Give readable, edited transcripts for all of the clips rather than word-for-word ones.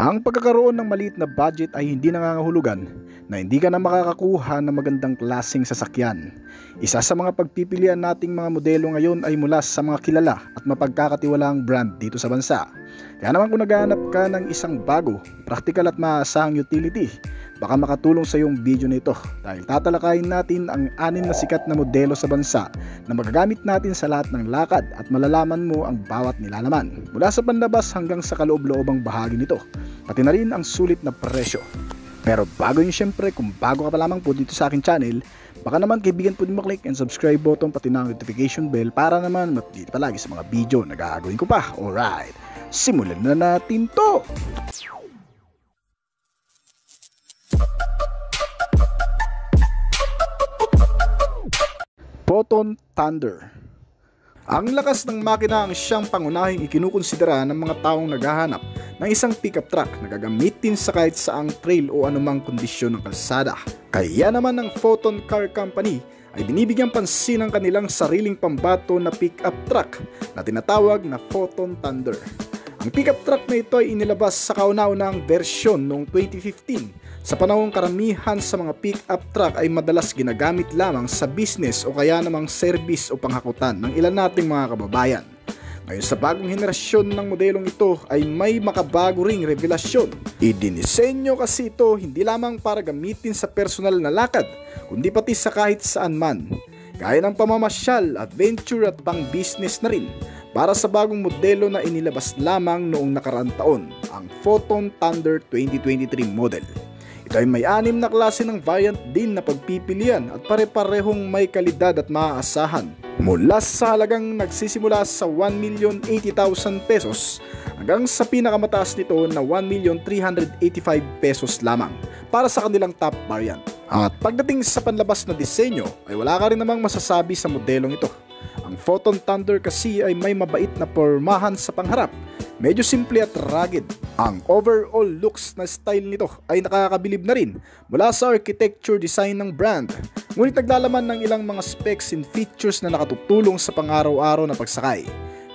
Ang pagkakaroon ng maliit na budget ay hindi nangangahulugan na hindi ka na makakakuha ng magandang klaseng sasakyan. Isa sa mga pagpipilian nating mga modelo ngayon ay mula sa mga kilala at mapagkakatiwalaang brand dito sa bansa. Kaya naman kung naghahanap ka ng isang bago, practical at maasahang utility, baka makatulong sa iyong video na ito dahil tatalakayin natin ang 6 na sikat na modelo sa bansa na magagamit natin sa lahat ng lakad at malalaman mo ang bawat nilalaman mula sa panlabas hanggang sa kaloob-loobang bahagi nito, pati na rin ang sulit na presyo. Pero bago yun, syempre, kung bago ka pa lamang po dito sa aking channel, baka naman kaibigan po din maklik and subscribe button pati na ang notification bell para naman ma-update palagi sa mga video na gagawin ko pa. Alright, simulan na natin to! Photon Thunder. Ang lakas ng makina ang siyang pangunahing ikinukonsidera ng mga taong naghahanap ng isang pickup truck na gagamitin sa kahit saang trail o anumang kondisyon ng kalsada. Kaya naman ang Photon Car Company ay binibigyang pansin ang kanilang sariling pambato na pickup truck na tinatawag na Photon Thunder. Ang pickup truck na ito ay inilabas sa kauna-unahang bersyon noong 2015. Sa panahong karamihan sa mga pick-up truck ay madalas ginagamit lamang sa business o kaya namang service o panghakutan ng ilan nating mga kababayan. Ngayon sa bagong henerasyon ng modelong ito ay may makabago ring revelasyon. Idinisenyo kasi ito hindi lamang para gamitin sa personal na lakad, kundi pati sa kahit saan man. Gaya ng pamamasyal, adventure at pang-business na rin para sa bagong modelo na inilabas lamang noong nakaraang taon, ang Photon Thunder 2023 model. Ito ay may 6 na klase ng variant din na pagpipilian at pare-parehong may kalidad at maaasahan. Mula sa halagang nagsisimula sa 1,080,000 pesos hanggang sa pinakamataas nito na 1,385,000 pesos lamang para sa kanilang top variant. At pagdating sa panlabas na disenyo ay wala ka rin namang masasabi sa modelong ito. Ang Photon Thunder kasi ay may mabait na pormahan sa pangharap. Medyo simple at rugged. Ang overall looks na style nito ay nakakabilib na rin mula sa architecture design ng brand. Ngunit naglalaman ng ilang mga specs and features na nakatutulong sa pang-araw-araw na pagsakay.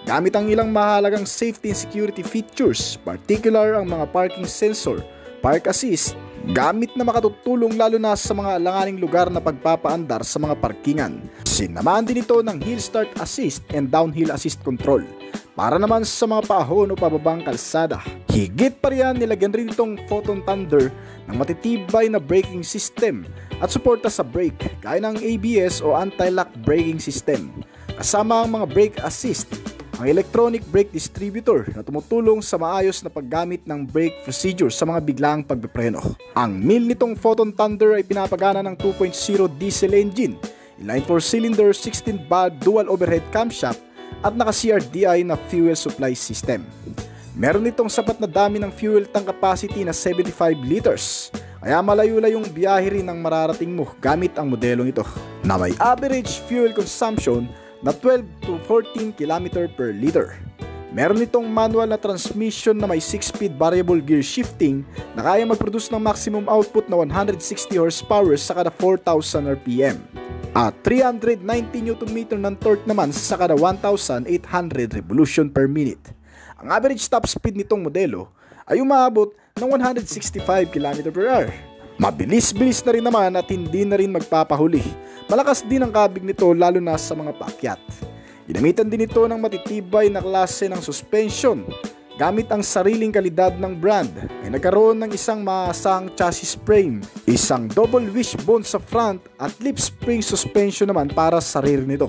Gamit ang ilang mahalagang safety and security features, particular ang mga parking sensor, park assist, gamit na makatutulong lalo na sa mga alanganing lugar na pagpapaandar sa mga parkingan. Sinamahan din ito ng hill start assist and downhill assist control para naman sa mga paahon o pababang kalsada. Higit pa riyan, nilagyan rin itong Photon Thunder ng matitibay na braking system at suporta sa brake gaya ng ABS o anti-lock braking system. Kasama ang mga brake assist, ang electronic brake distributor na tumutulong sa maayos na paggamit ng brake procedure sa mga biglaang pagpipreno. Ang mill nitong Photon Thunder ay pinapagana ng 2.0 diesel engine, inline 4-cylinder 16-valve dual overhead camshaft at naka-CRDI na fuel supply system. Meron itong sapat na dami ng fuel tank capacity na 75 liters, kaya malayo-layong biyahe rin ang mararating mo gamit ang modelong ito, na may average fuel consumption na 12 to 14 km per liter. Meron itong manual na transmission na may 6-speed variable gear shifting na kaya mag-produce ng maximum output na 160 horsepower sa kada 4,000 RPM. At 390 Nm ng torque naman sa kada 1,800 revolution per minute. Ang average top speed nitong modelo ay umaabot ng 165 km/h. Mabilis-bilis na rin naman at hindi na rin magpapahuli. Malakas din ang kabig nito lalo na sa mga paakyat. Ginamitan din ito ng matitibay na klase ng suspension. Gamit ang sariling kalidad ng brand ay nagkaroon ng isang maasahang chassis frame, isang double wishbone sa front at lip spring suspension naman para sa rear nito.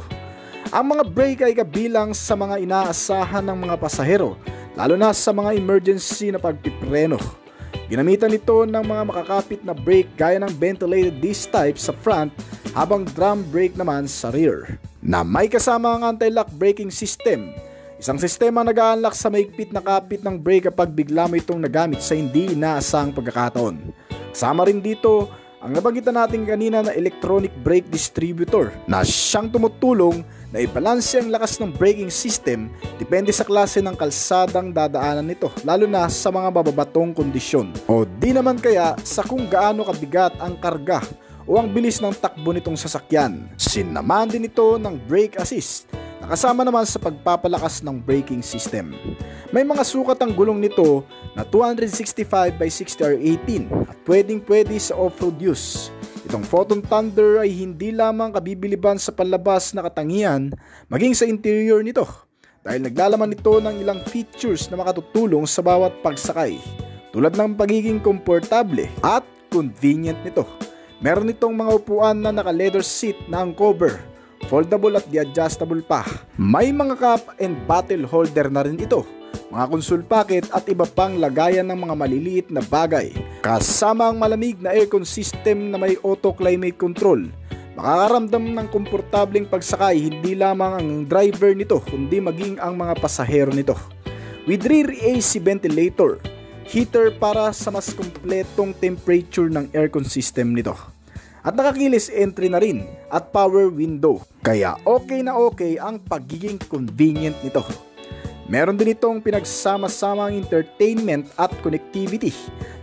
Ang mga brake ay kabilang sa mga inaasahan ng mga pasahero, lalo na sa mga emergency na pagpipreno. Ginamitan ito ng mga makakapit na brake gaya ng ventilated disc type sa front habang drum brake naman sa rear, na may kasama ang anti-lock braking system. Isang sistema na nag-a-unlock sa maigpit na kapit ng brake kapag bigla mo itong nagamit sa hindi inaasahang pagkakataon. Kasama rin dito ang nabanggitan natin kanina na electronic brake distributor na siyang tumutulong na ibalanse ang lakas ng braking system depende sa klase ng kalsadang dadaanan nito, lalo na sa mga bababatong kondisyon o di naman kaya sa kung gaano kabigat ang karga o ang bilis ng takbo nitong sasakyan. Sinamahan din ito ng brake assist nakasama naman sa pagpapalakas ng braking system. May mga sukat ang gulong nito na 265 by 60 R18 at pwedeng-pwede sa off-road use. Itong Photon Thunder ay hindi lamang kabibiliban sa panlabas na katangian maging sa interior nito dahil naglalaman ito ng ilang features na makatutulong sa bawat pagsakay tulad ng pagiging komportable at convenient nito. Meron itong mga upuan na naka-leather seat na ang cover, foldable at adjustable pa. May mga cup and bottle holder na rin ito, mga console pocket at iba pang lagayan ng mga maliliit na bagay. Kasama ang malamig na aircon system na may auto climate control. Makakaramdam ng komportableng pagsakay hindi lamang ang driver nito kundi maging ang mga pasahero nito. With rear AC ventilator, heater para sa mas kumpletong temperature ng aircon system nito. At nakakilis entry na rin at power window. Kaya okay na okay ang pagiging convenient nito. Meron din itong pinagsama-samang entertainment at connectivity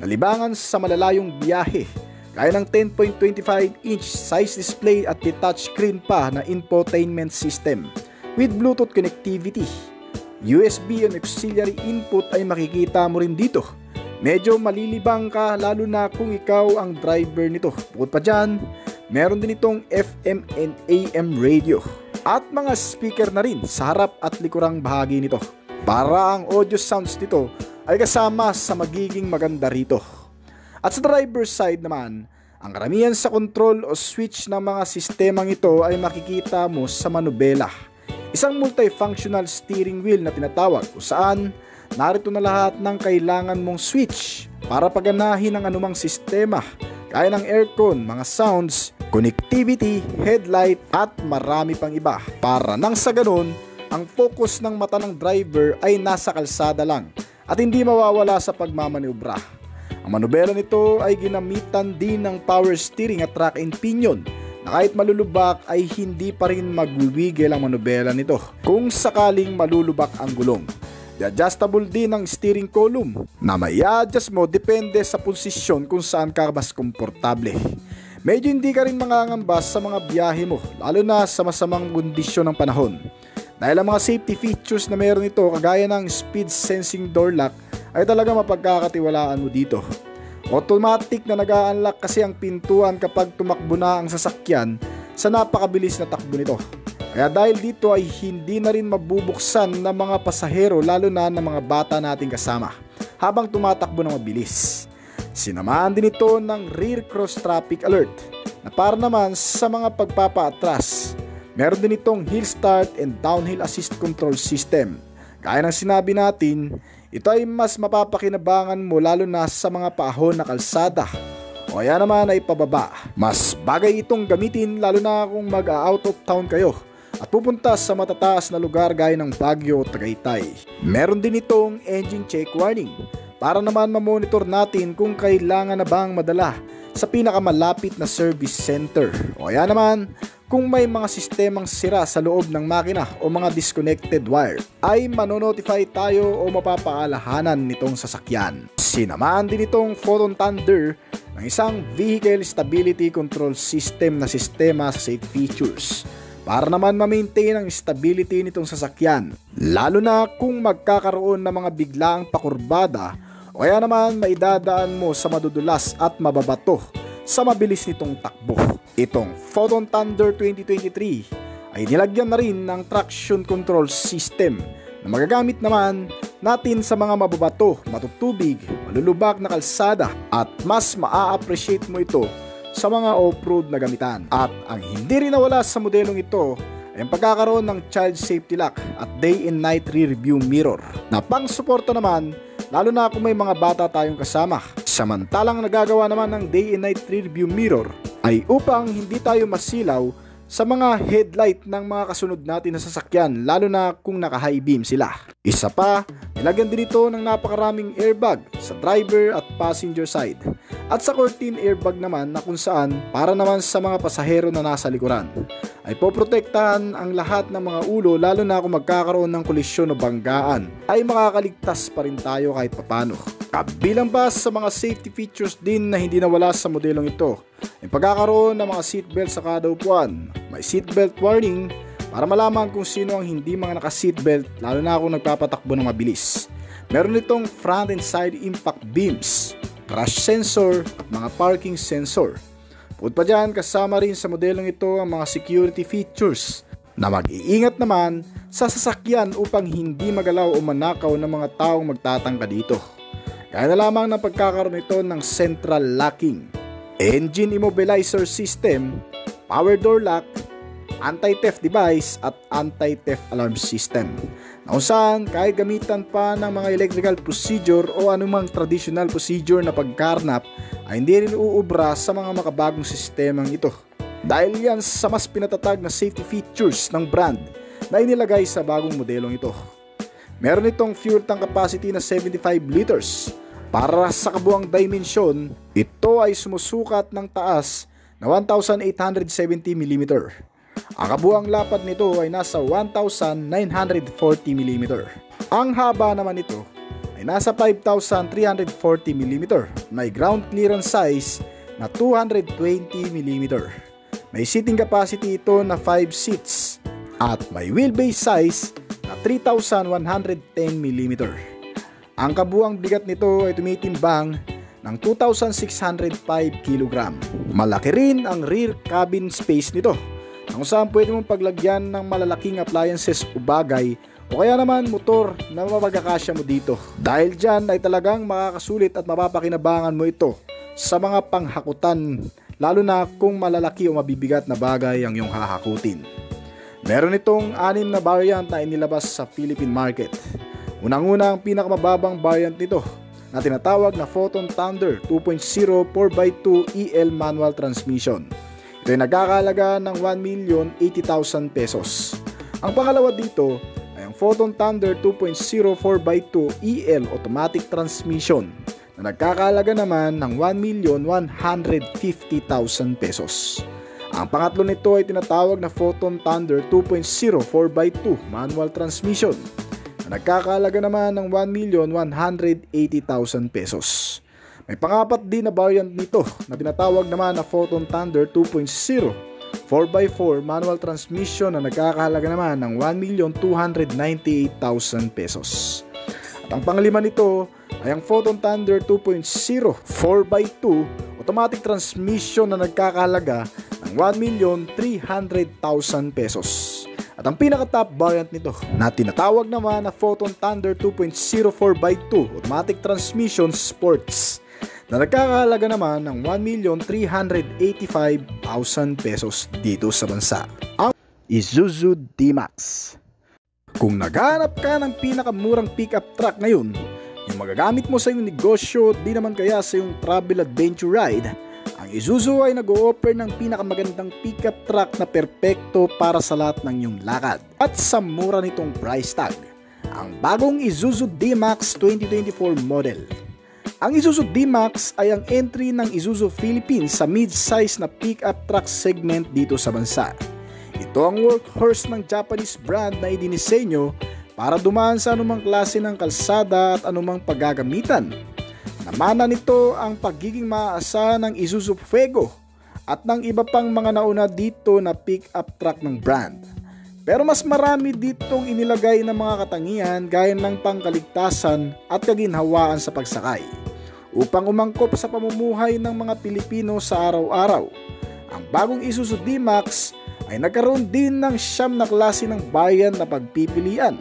na libangan sa malalayong biyahe gaya ng 10.25-inch size display at touch screen pa na infotainment system with Bluetooth connectivity. USB and auxiliary input ay makikita mo rin dito. Medyo malilibang ka lalo na kung ikaw ang driver nito. Bukod pa dyan, meron din itong FM and AM radio at mga speaker na rin sa harap at likurang bahagi nito. Para ang audio sounds nito ay kasama sa magiging maganda rito. At sa driver's side naman, ang karamihan sa control o switch ng mga sistemang ito ay makikita mo sa manubela. Isang multifunctional steering wheel na tinatawag kung saan narito na lahat ng kailangan mong switch para paganahin ang anumang sistema gaya ng aircon, mga sounds, connectivity, headlight at marami pang iba. Para nang sa ganun, ang focus ng mata ng driver ay nasa kalsada lang at hindi mawawala sa pagmamaniobra. Ang manubela nito ay ginamitan din ng power steering at track and pinion na kahit malulubak ay hindi pa rin magwiwigil ang manubela nito kung sakaling malulubak ang gulong. Adjustable din ang steering column na may adjust mo depende sa posisyon kung saan ka mas komportable. Medyo hindi ka rin mangangamba sa mga biyahe mo lalo na sa masamang kondisyon ng panahon. Dahil ang mga safety features na meron ito kagaya ng speed sensing door lock ay talaga mapagkakatiwalaan mo dito. Automatic na nag-a-unlock kasi ang pintuan kapag tumakbo na ang sasakyan sa napakabilis na takbo nito. Kaya dahil dito ay hindi na rin mabubuksan ng mga pasahero lalo na ng mga bata nating kasama habang tumatakbo ng mabilis. Sinamahan din ito ng rear cross traffic alert na para naman sa mga pagpapaatras. Meron din itong hill start and downhill assist control system. Gaya ng sinabi natin, ito ay mas mapapakinabangan mo lalo na sa mga paahon na kalsada o kaya naman ay pababa. Mas bagay itong gamitin lalo na kung mag-out of town kayo at pupunta sa matataas na lugar gaya ng Baguio o Tagaytay. Meron din itong engine check warning para naman mamonitor natin kung kailangan na bang madala sa pinakamalapit na service center o kaya naman kung may mga sistemang sira sa loob ng makina o mga disconnected wire ay manonotify tayo o mapapaalahanan nitong sasakyan. Sinamahan din itong Photon Thunder ng isang vehicle stability control system na sistema sa safe features para naman ma-maintain ang stability nitong sasakyan lalo na kung magkakaroon ng mga biglaang pakurbada o kaya naman maidadaan mo sa madudulas at mababato sa mabilis nitong takbo. Itong Photon Thunder 2023 ay nilagyan na rin ng traction control system na magagamit naman natin sa mga mababato, matutubig, malulubak na kalsada at mas maa-appreciate mo ito sa mga off-road na gamitan. At ang hindi rin nawala sa modelong ito ay ang pagkakaroon ng child safety lock at day and night rear view mirror na pang-suporta naman lalo na kung may mga bata tayong kasama. Samantalang nagagawa naman ng day and night rear view mirror ay upang hindi tayo masilaw sa mga headlight ng mga kasunod natin na sasakyan lalo na kung naka-high beam sila. Isa pa, nilagyan din ito ng napakaraming airbag sa driver at passenger side at sa curtain airbag naman na kung saan para naman sa mga pasahero na nasa likuran ay poprotektahan ang lahat ng mga ulo lalo na kung magkakaroon ng kolisyon o banggaan ay makakaligtas pa rin tayo kahit papano. Kabilang pa sa mga safety features din na hindi nawala sa modelong ito, ang pagkakaroon ng mga seatbelt sa kada upuan. May seatbelt warning para malaman kung sino ang hindi mga naka-seatbelt lalo na kung nagpapatakbo ng mabilis. Meron itong front and side impact beams, crash sensor at mga parking sensor. Bukod pa dyan, kasama rin sa modelong ito ang mga security features na mag-iingat naman sa sasakyan upang hindi magalaw o manakaw ng mga taong magtatangka dito. Kaya na lamang ng pagkakaroon ito ng central locking, engine immobilizer system, power door lock, anti-theft device at anti-theft alarm system, na kung saan kahit gamitan pa ng mga electrical procedure o anumang traditional procedure na pagkarnap ay hindi rin uubra sa mga makabagong sistemang ito. Dahil yan sa mas pinatatag na safety features ng brand na inilagay sa bagong modelong ito. Meron itong fuel tank capacity na 75 liters. Para sa kabuang dimensyon, ito ay sumusukat ng taas na 1,870 mm. Ang kabuang lapad nito ay nasa 1,940 mm. Ang haba naman nito ay nasa 5,340 mm. May ground clearance size na 220 mm. May seating capacity ito na 5 seats at may wheelbase size na 3,110 mm. Ang kabuang bigat nito ay tumitimbang ng 2,605 kg. Malaki rin ang rear cabin space nito, kung saan pwede mong paglagyan ng malalaking appliances o bagay o kaya naman motor na mapagkakasya mo dito. Dahil dyan ay talagang makakasulit at mapapakinabangan mo ito sa mga panghakutan, lalo na kung malalaki o mabibigat na bagay ang iyong hahakutin. Meron itong 6 na variant na inilabas sa Philippine market. Unang-una ang pinakamababang variant nito na tinatawag na Photon Thunder 2.0 4x2 EL manual transmission. Ito ay nagkakahalaga ng 1,080,000 pesos. Ang pangalawa dito ay ang Photon Thunder 2.0 4x2 EL automatic transmission na nagkakahalaga naman ng 1,150,000 pesos. Ang pangatlo nito ay tinatawag na Photon Thunder 2.0 4x2 manual transmission na nagkakahalaga naman ng 1,180,000 pesos. May pangapat din na variant nito na tinatawag naman na Photon Thunder 2.0 4x4 manual transmission na nagkakahalaga naman ng 1,298,000 pesos. At ang panglima nito ay ang Photon Thunder 2.0 4x2 automatic transmission na nagkakahalaga ng 1,300,000 pesos. At ang pinaka-top variant nito na tinatawag naman na Photon Thunder 2.0 4x2 automatic transmission sports na nagkakahalaga naman ng 1,385,000 pesos dito sa bansa. Ang Isuzu D-Max. Kung naghahanap ka ng pinakamurang pickup truck ngayon, yung magagamit mo sa iyong negosyo, di naman kaya sa iyong travel adventure ride, ang Isuzu ay nag-o-offer ng pinakamagandang pickup truck na perpekto para sa lahat ng iyong lakad at sa mura nitong price tag. Ang bagong Isuzu D-Max 2024 model. Ang Isuzu D-Max ay ang entry ng Isuzu Philippines sa mid-size na pickup truck segment dito sa bansa. Ito ang workhorse ng Japanese brand na idinisenyo para dumaan sa anumang klase ng kalsada at anumang paggagamitan. Namana nito ang pagiging maaasahan ng Isuzu Fuego at ng iba pang mga nauna dito na pick-up truck ng brand. Pero mas marami ditong inilagay ng mga katangian gaya ng pangkaligtasan at kaginhawaan sa pagsakay upang umangkop sa pamumuhay ng mga Pilipino sa araw-araw. Ang bagong Isuzu D-Max ay nagkaroon din ng 9 na klase ng variant na pagpipilian.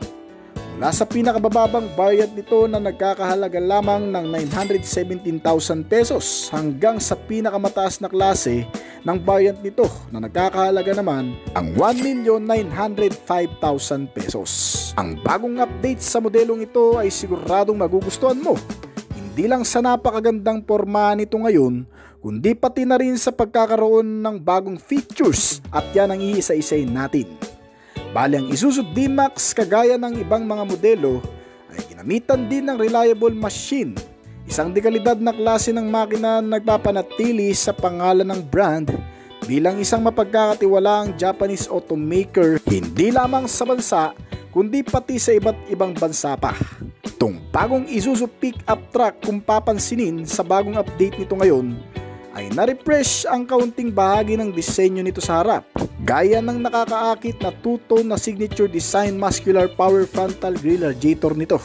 Mula sa pinakabababang variant nito na nagkakahalaga lamang ng 917,000 pesos hanggang sa pinakamataas na klase ng variant nito na nagkakahalaga naman ang 1,905,000 pesos. Ang bagong update sa modelong ito ay siguradong magugustuhan mo. Hindi lang sa napakagandang porma nito ngayon, kundi pati na rin sa pagkakaroon ng bagong features at yan ang iisa-isahin natin. Bali ang Isuzu D-Max kagaya ng ibang mga modelo ay ginamitan din ng reliable machine, isang dekalidad na klase ng makina na nagpapanatili sa pangalan ng brand bilang isang mapagkakatiwalaang Japanese automaker hindi lamang sa bansa kundi pati sa iba't ibang bansa pa. Itong bagong Isuzu pickup truck kung papansinin sa bagong update nito ngayon ay ay na-refresh ang kaunting bahagi ng disenyo nito sa harap, gaya ng nakakaakit na two-tone na signature design muscular power frontal grille radiator nito.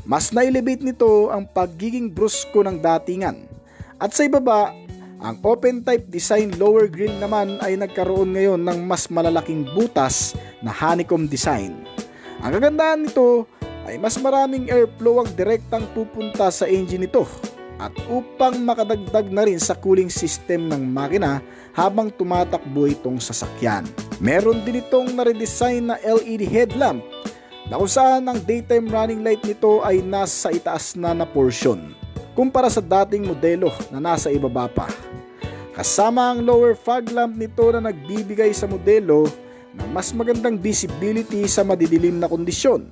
Mas na-elevate nito ang pagiging brusko ng datingan. At sa ibaba, ang open type design lower grille naman ay nagkaroon ngayon ng mas malalaking butas na honeycomb design. Ang kagandahan nito ay mas maraming airflow ang direktang pupunta sa engine nito, at upang makadagdag na rin sa cooling system ng makina habang tumatakbo itong sasakyan. Meron din itong na-redesign na LED headlamp na kung saan ang daytime running light nito ay nasa itaas na portion kumpara sa dating modelo na nasa ibaba pa. Kasama ang lower fog lamp nito na nagbibigay sa modelo ng mas magandang visibility sa madidilim na kondisyon.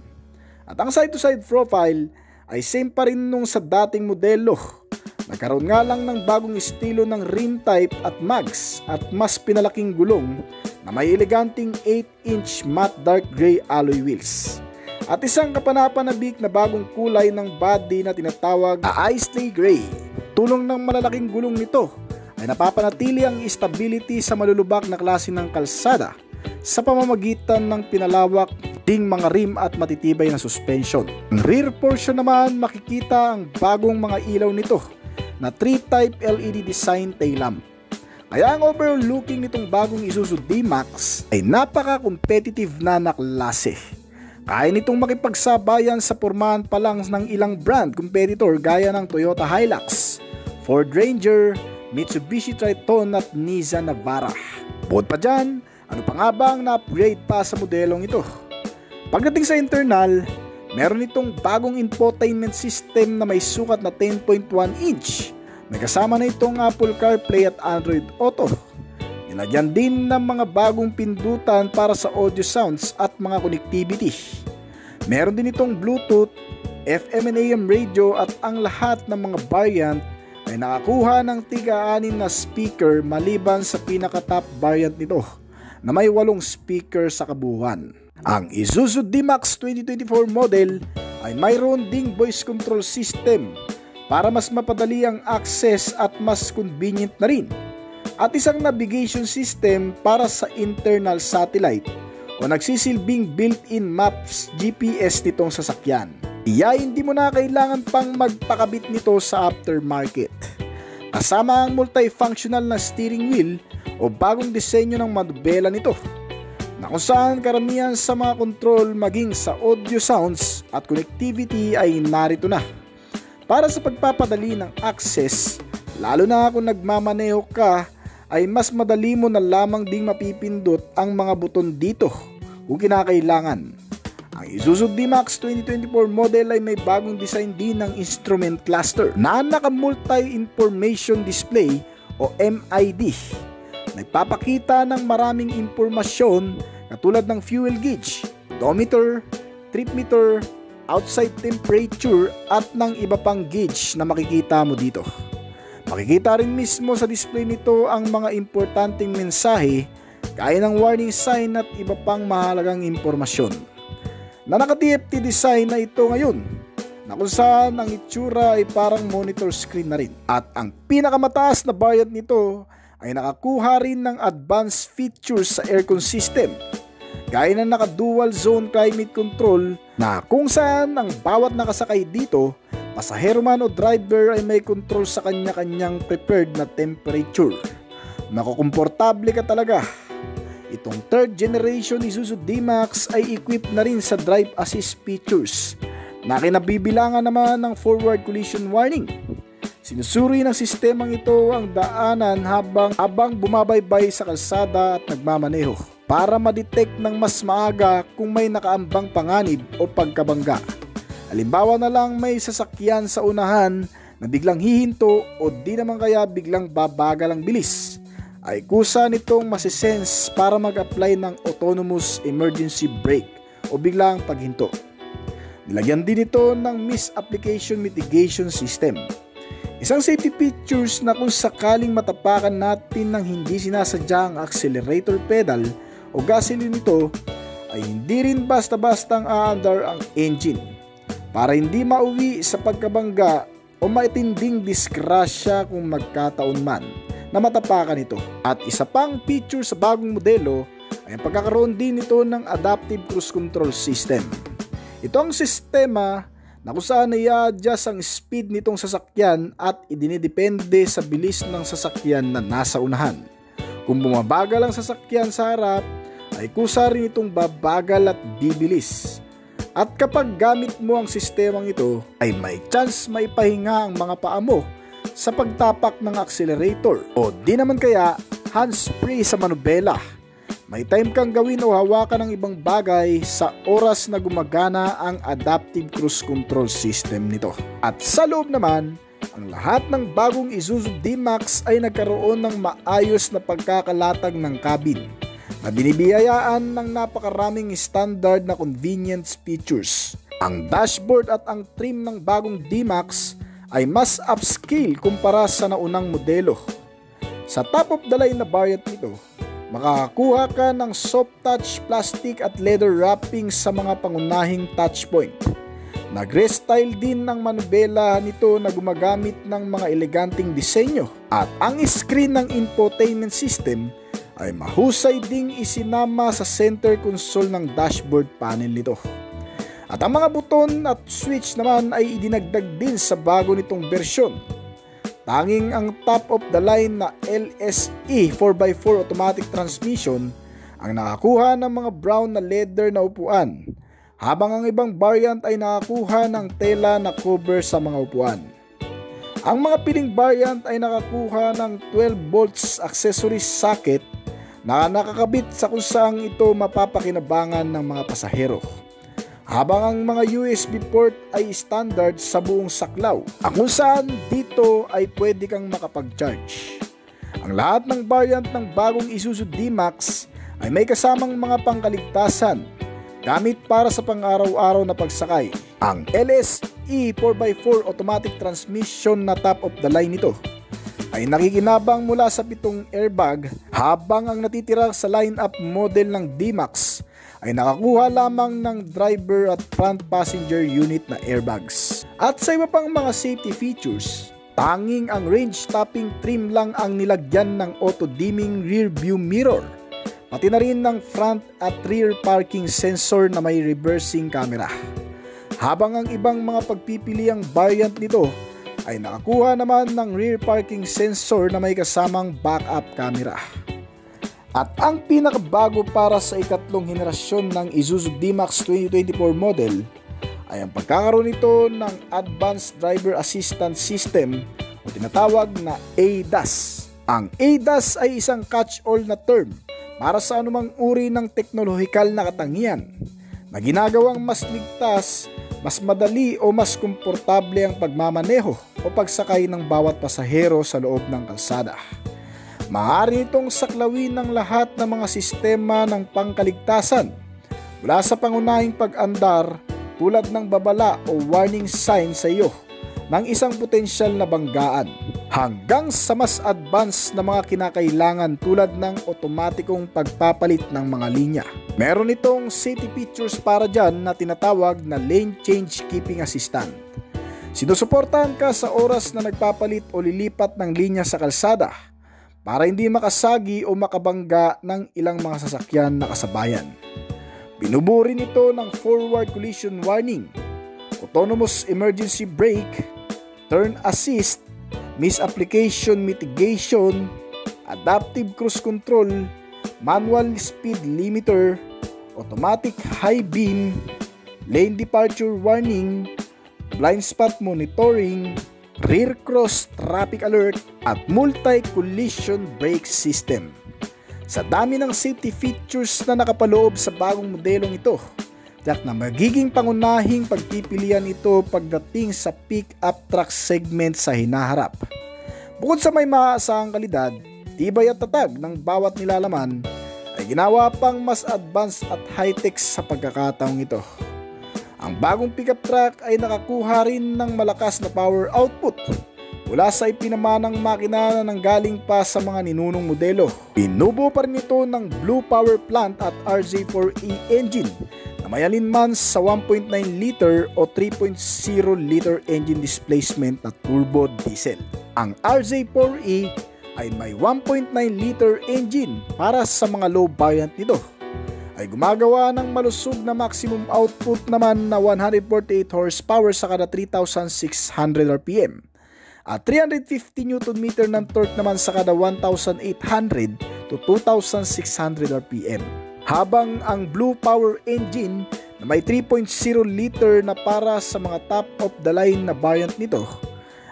At ang side-to-side profile ay same pa rin nung sa dating modelo. Nagkaroon nga lang ng bagong estilo ng rim type at mags at mas pinalaking gulong na may eleganting 8-inch matte dark gray alloy wheels. At isang kapanapanabik na bagong kulay ng body na tinatawag na Islay Gray. Tulong ng malalaking gulong nito ay napapanatili ang stability sa malulubak na klase ng kalsada sa pamamagitan ng pinalawak ding mga rim at matitibay na suspension. Ang rear portion naman, makikita ang bagong mga ilaw nito na 3-type LED design tail lamp. Kaya ang overall looking nitong bagong Isuzu D-Max ay napaka-competitive na klase. Kaya nitong makipagsabayan sa pormahan pa lang ng ilang brand competitor gaya ng Toyota Hilux, Ford Ranger, Mitsubishi Triton at Nissan Navara. Bukod pa dyan, ano pa nga ba ang na-upgrade pa sa modelong ito? Pagdating sa internal, meron itong bagong infotainment system na may sukat na 10.1 inch. May kasama na itong Apple CarPlay at Android Auto. Nilagyan din ng mga bagong pindutan para sa audio sounds at mga connectivity. Meron din itong Bluetooth, FM and AM radio at ang lahat ng mga variant ay nakakuha ng tiga-6 na speaker maliban sa pinaka-top variant nito na may 8 speaker sa kabuuan. Ang Isuzu D-Max 2024 model ay mayroon ding voice control system para mas mapadali ang access at mas convenient na rin, at isang navigation system para sa internal satellite o nagsisilbing built-in maps GPS nitong sasakyan. Hindi mo na kailangan pang magpakabit nito sa aftermarket. Kasama ang multifunctional na steering wheel o bagong disenyo ng manubela nito, na kung saan karamihan sa mga control maging sa audio sounds at connectivity ay narito na para sa pagpapadali ng access, lalo na kung nagmamaneho ka ay mas madali mo na lamang ding mapipindot ang mga buton dito kung kinakailangan. Ang Isuzu D-Max 2024 model ay may bagong design din ng instrument cluster na naka-multi-information display o MID. Nagpapakita ng maraming impormasyon katulad ng fuel gauge, odometer, trip meter, outside temperature at ng iba pang gauge na makikita mo dito. Makikita rin mismo sa display nito ang mga importanteng mensahe gaya ng warning sign at iba pang mahalagang impormasyon. Na naka-TFT design na ito ngayon, na kung saan ang itsura ay parang monitor screen na rin. At ang pinakamataas na variant nito ay nakakuha rin ng advanced features sa aircon system, gaya ng naka-dual zone climate control na kung saan ang bawat nakasakay dito, pasahero man o driver, ay may control sa kanya-kanyang preferred na temperature. Makukomportable ka talaga. Itong third generation Isuzu D-Max ay equipped na rin sa drive assist features na kinabibilangan naman ng forward collision warning. Sinusuri ng sistemang ito ang daanan habang bumabaybay sa kalsada at nagmamaneho para ma-detect ng mas maaga kung may nakaambang panganib o pagkabangga. Halimbawa na lang may sasakyan sa unahan na biglang hihinto o di naman kaya biglang babagal ang bilis, ay kusa nitong masisense para mag-apply ng autonomous emergency brake o biglang paghinto. Nilagyan din ito ng misapplication mitigation system, isang safety features na kung sakaling matapakan natin ng hindi sinasadya ang accelerator pedal o gasoline nito, ay hindi rin basta-bastang aandar ang engine para hindi mauwi sa pagkabangga o matinding disgrasya kung magkataon man na matapakan ito. At isa pang feature sa bagong modelo ay ang pagkakaroon din nito ng Adaptive Cruise Control System. Ito ang sistema na kung saan i-adjust ang speed nitong sasakyan at idinidepende sa bilis ng sasakyan na nasa unahan. Kung bumabagal ang sasakyan sa harap, ay kusa rin itong babagal at bibilis. At kapag gamit mo ang sistemang ito, ay may chance maipahinga ang mga paa mo sa pagtapak ng accelerator o di naman kaya hands-free sa manubela. May time kang gawin o hawakan ng ibang bagay sa oras na gumagana ang Adaptive Cruise Control System nito. At sa loob naman, ang lahat ng bagong Isuzu D-Max ay nagkaroon ng maayos na pagkakalatag ng cabin na binibiyayaan ng napakaraming standard na convenience features. Ang dashboard at ang trim ng bagong D-Max ay mas upscale kumpara sa naunang modelo. Sa top of the line na variant nito, makakakuha ka ng soft touch plastic at leather wrapping sa mga pangunahing touchpoint. Nag-restyle din ng manubela nito na gumagamit ng mga eleganteng disenyo. At ang screen ng infotainment system ay mahusay ding isinama sa center console ng dashboard panel nito. At ang mga buton at switch naman ay idinagdag din sa bago nitong bersyon. Tanging ang top of the line na LSE 4x4 automatic transmission ang nakakuha ng mga brown na leather na upuan, habang ang ibang variant ay nakakuha ng tela na cover sa mga upuan. Ang mga piling variant ay nakakuha ng 12 volts accessory socket na nakakabit sa kung saan ito mapapakinabangan ng mga pasahero, habang ang mga USB port ay standard sa buong saklaw, kung saan dito ay pwede kang makapag-charge. Ang lahat ng variant ng bagong Isuzu D-Max ay may kasamang mga pangkaligtasan gamit para sa pang-araw-araw na pagsakay. Ang LSE 4x4 automatic transmission na top of the line nito ay nakikinabang mula sa 7 airbag, habang ang natitira sa line-up model ng D-Max ay nakakuha lamang ng driver at front passenger unit na airbags. At sa iba pang mga safety features, tanging ang range topping trim lang ang nilagyan ng auto-dimming rear view mirror, pati na rin ng front at rear parking sensor na may reversing camera. Habang ang ibang mga pagpipiliang variant nito ay nakakuha naman ng rear parking sensor na may kasamang backup camera. At ang pinakabago para sa ikatlong henerasyon ng Isuzu D-Max 2024 model ay ang pagkakaroon nito ng Advanced Driver Assistance System o tinatawag na ADAS. Ang ADAS ay isang catch-all na term para sa anumang uri ng teknolohikal na katangian na ginagawang mas ligtas, mas madali o mas komportable ang pagmamaneho o pagsakay ng bawat pasahero sa loob ng kalsada. Maaari itong saklawin ng lahat ng mga sistema ng pangkaligtasan mula sa pangunahing pag-andar tulad ng babala o warning sign sa iyo ng isang potensyal na banggaan, hanggang sa mas advanced na mga kinakailangan tulad ng otomatikong pagpapalit ng mga linya. Meron itong safety features para dyan na tinatawag na lane change keeping assistant. Sinusuportahan ka sa oras na nagpapalit o lilipat ng linya sa kalsada para hindi makasagi o makabangga ng ilang mga sasakyan na kasabayan. Binuburi nito ng forward collision warning, autonomous emergency brake, turn assist, misapplication mitigation, adaptive cruise control, manual speed limiter, automatic high beam, lane departure warning, blind spot monitoring, rear cross traffic alert, at multi-collision brake system. Sa dami ng safety features na nakapaloob sa bagong modelong ito, tiyak na magiging pangunahing pagpipilian ito pagdating sa pick-up truck segment sa hinaharap. Bukod sa may maaasahang kalidad, tibay at tatag ng bawat nilalaman, ay ginawa pang mas advanced at high-tech sa pagkakataong ito. Ang bagong pickup truck ay nakakuha rin ng malakas na power output mula sa ipinamanang makina na nanggaling pa sa mga ninunong modelo. Binubuo pa rin ito ng Blue Power Plant at RJ4E engine na may alinman sa 1.9 liter o 3.0 liter engine displacement na turbo diesel. Ang RZ4E ay may 1.9 liter engine para sa mga low variant nito. Ay gumagawa ng malusog na maximum output naman na 148 horsepower sa kada 3,600 RPM at 350 Nm ng torque naman sa kada 1,800 to 2,600 RPM. Habang ang Blue Power engine na may 3.0 liter na para sa mga top of the line na variant nito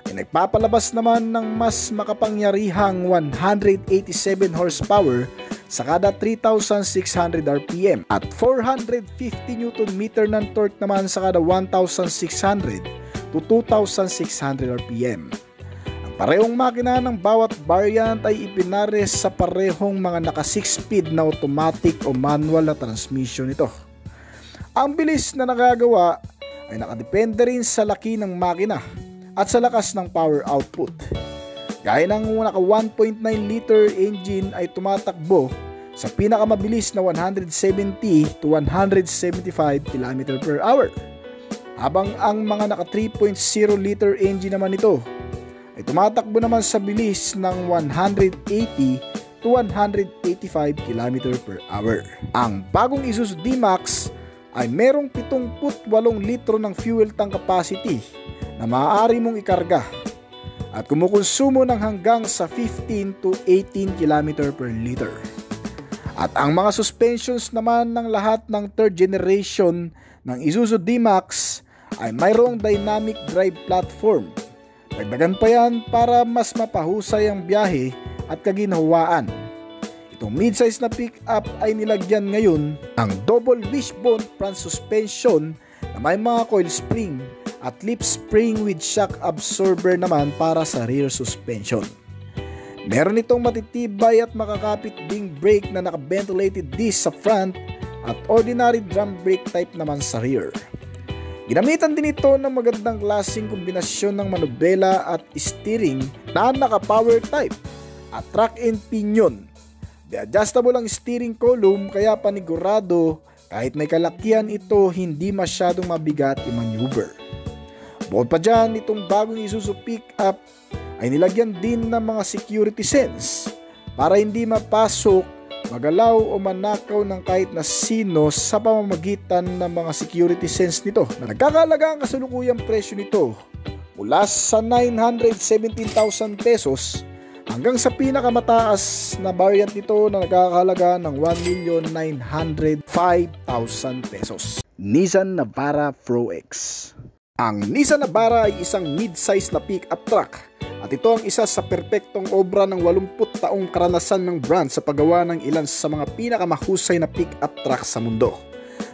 ay nagpapalabas naman ng mas makapangyarihang 187 horsepower sa kada 3,600 RPM at 450 Nm ng torque naman sa kada 1,600 to 2,600 RPM. Ang parehong makina ng bawat variant ay ipinares sa parehong mga naka 6-speed na automatic o manual na transmission nito. Ang bilis na nagagawa ay nakadepende rin sa laki ng makina at sa lakas ng power output. Gaya ng naka 1.9 liter engine ay tumatakbo sa pinakamabilis na 170 to 175 km per hour. Habang ang mga naka 3.0 liter engine naman ito ay tumatakbo naman sa bilis ng 180 to 185 km per hour. Ang bagong Isuzu D-Max ay merong 78 litro ng fuel tank capacity na maaari mong ikarga at kumukonsumo ng hanggang sa 15 to 18 km per liter. At ang mga suspensions naman ng lahat ng third generation ng Isuzu D-Max ay mayroong dynamic drive platform. Dagdagan pa yan para mas mapahusay ang biyahe at kaginhawaan. Itong midsize na pickup ay nilagyan ngayon ng double wishbone front suspension na may mga coil spring at lip spring with shock absorber naman para sa rear suspension. Meron itong matitibay at makakapit ding brake na naka-ventilated disc sa front at ordinary drum brake type naman sa rear. Ginamitan din ito ng magandang klaseng kombinasyon ng manubela at steering na naka-power type at track and pinion. De-adjustable ang steering column kaya panigurado kahit may kalakihan ito hindi masyadong mabigat i-maneuver. Bukod pa dyan, itong bagong Isuzu pickup ay nilagyan din ng mga security sense para hindi mapasok, magalaw o manakaw ng kahit na sino sa pamamagitan ng mga security sense nito. Nagkakahalaga ang kasalukuyang presyo nito mula sa 917,000 pesos hanggang sa pinakamataas na variant nito na nagkakahalaga ng 1,905,000 pesos. Nissan Navara Pro X. Ang Nissan Navara ay isang mid-size na pick-up truck at ito ang isa sa perpektong obra ng 80 taong karanasan ng brand sa paggawa ng ilan sa mga pinakamahusay na pick-up truck sa mundo.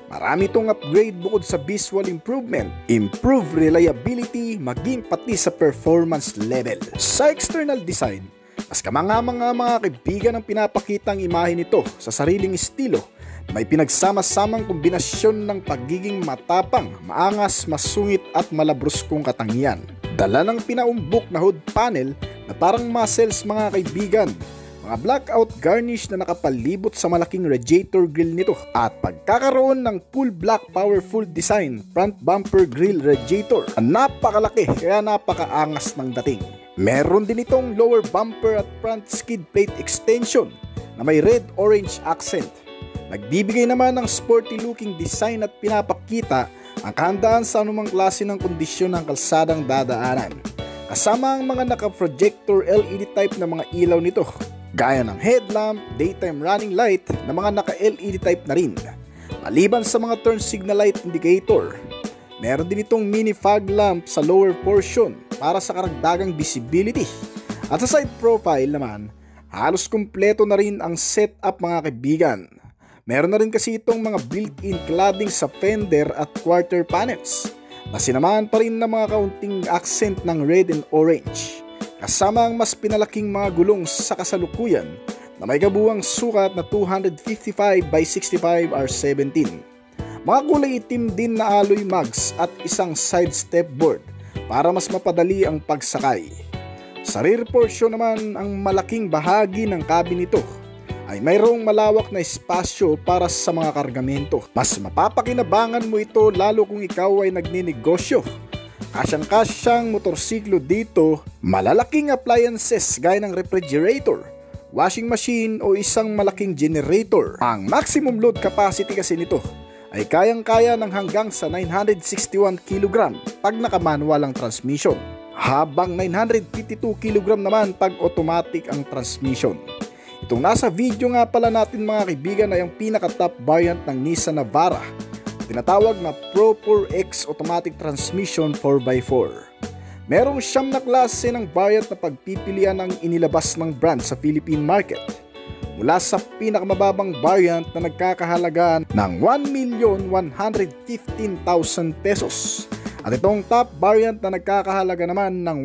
Marami itong upgrade bukod sa visual improvement, improved reliability, maging pati sa performance level. Sa external design, mas kamanga-manga mga kaibigan ang pinapakitang imahe nito sa sariling estilo. May pinagsama-samang kombinasyon ng pagiging matapang, maangas, masungit at malabruskong katangian. Dala ng pinaumbok na hood panel na parang muscles mga kaibigan. Mga blackout garnish na nakapalibot sa malaking radiator grill nito at pagkakaroon ng full black powerful design front bumper grill radiator na napakalaki kaya napakaangas ng dating. Meron din itong lower bumper at front skid plate extension na may red-orange accent. Nagbibigay naman ng sporty looking design at pinapakita ang kahandaan sa anumang klase ng kondisyon ng kalsadang dadaanan. Kasama ang mga naka-projector LED type na mga ilaw nito, gaya ng headlamp, daytime running light na mga naka-LED type na rin. Maliban sa mga turn signal light indicator, meron din itong mini fog lamp sa lower portion para sa karagdagang visibility. At sa side profile naman, halos kumpleto na rin ang setup mga kaibigan. Meron na rin kasi itong mga built-in cladding sa fender at quarter panels na sinamahan pa rin ng mga kaunting accent ng red and orange, kasama ang mas pinalaking mga gulong sa kasalukuyan na may kabuuang sukat na 255 by 65 R17. Mga kulay itim din na alloy mags at isang side step board para mas mapadali ang pagsakay. Sa rear portion naman, ang malaking bahagi ng cabin nito ay mayroong malawak na espasyo para sa mga kargamento. Mas mapapakinabangan mo ito lalo kung ikaw ay nagninegosyo. Kasyang-kasyang motorsiklo dito, malalaking appliances gaya ng refrigerator, washing machine o isang malaking generator. Ang maximum load capacity kasi nito ay kayang-kaya ng hanggang sa 961 kg pag naka-manual ang transmission, habang 952 kg naman pag automatic ang transmission. Itong nasa video nga pala natin mga kaibigan ay ang pinaka-top variant ng Nissan Navara, tinatawag na Pro 4X Automatic Transmission 4x4. Merong 9 na klase ng variant na pagpipilian ang inilabas ng brand sa Philippine market, mula sa pinakamababang variant na nagkakahalaga ng 1,115,000 pesos at itong top variant na nagkakahalaga naman ng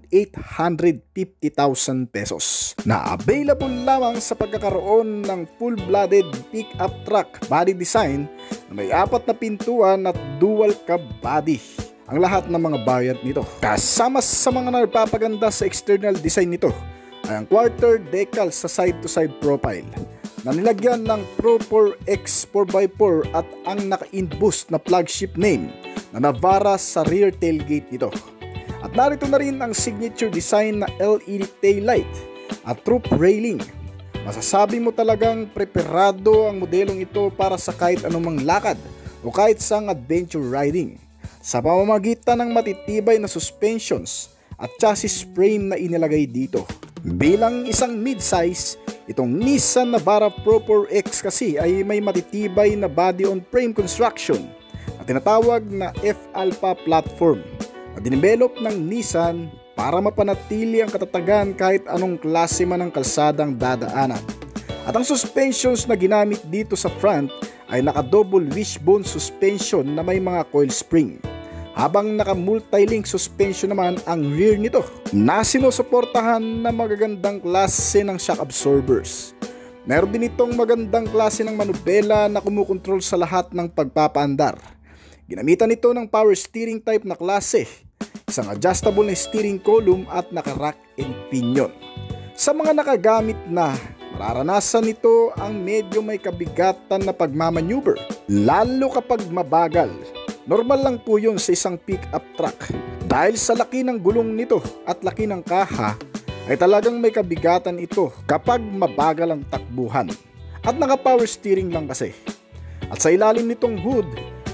1,850,000 pesos, na available lamang sa pagkakaroon ng full-blooded pickup truck body design na may 4 na pintuan at dual cab body. Ang lahat ng mga variant nito, kasama sa mga nagpapaganda sa external design nito, ay ang quarter decal sa side-to-side profile na nilagyan ng Pro 4X 4x4 at ang naka-in-boost na flagship name na Navara sa rear tailgate nito. At narito na rin ang signature design na LED taillight at roof railing. Masasabi mo talagang preparado ang modelong ito para sa kahit anumang lakad o kahit sang adventure riding, sa pamamagitan ng matitibay na suspensions at chassis frame na inilagay dito. Bilang isang mid-size, itong Nissan Navara Pro 4X kasi ay may matitibay na body-on-frame construction na tinatawag na F-Alpha platform na dinevelop ng Nissan para mapanatili ang katatagan kahit anong klase man ng kalsadang dadaanan. At ang suspensions na ginamit dito sa front ay naka-double wishbone suspension na may mga coil spring, habang naka-multi-link suspension naman ang rear nito na sinusuportahan na magagandang klase ng shock absorbers. Meron din itong magandang klase ng manubela na kumukontrol sa lahat ng pagpapaandar. Ginamitan ito ng power steering type na klase, isang adjustable na steering column at naka-rack and pinion. Sa mga nakagamit na, mararanasan nito ang medyo may kabigatan na pagmamaneuver, lalo kapag mabagal. Normal lang po yun sa isang pick-up truck. Dahil sa laki ng gulong nito at laki ng kaha, ay talagang may kabigatan ito kapag mabagal ang takbuhan. At naka-power steering lang kasi. At sa ilalim nitong hood,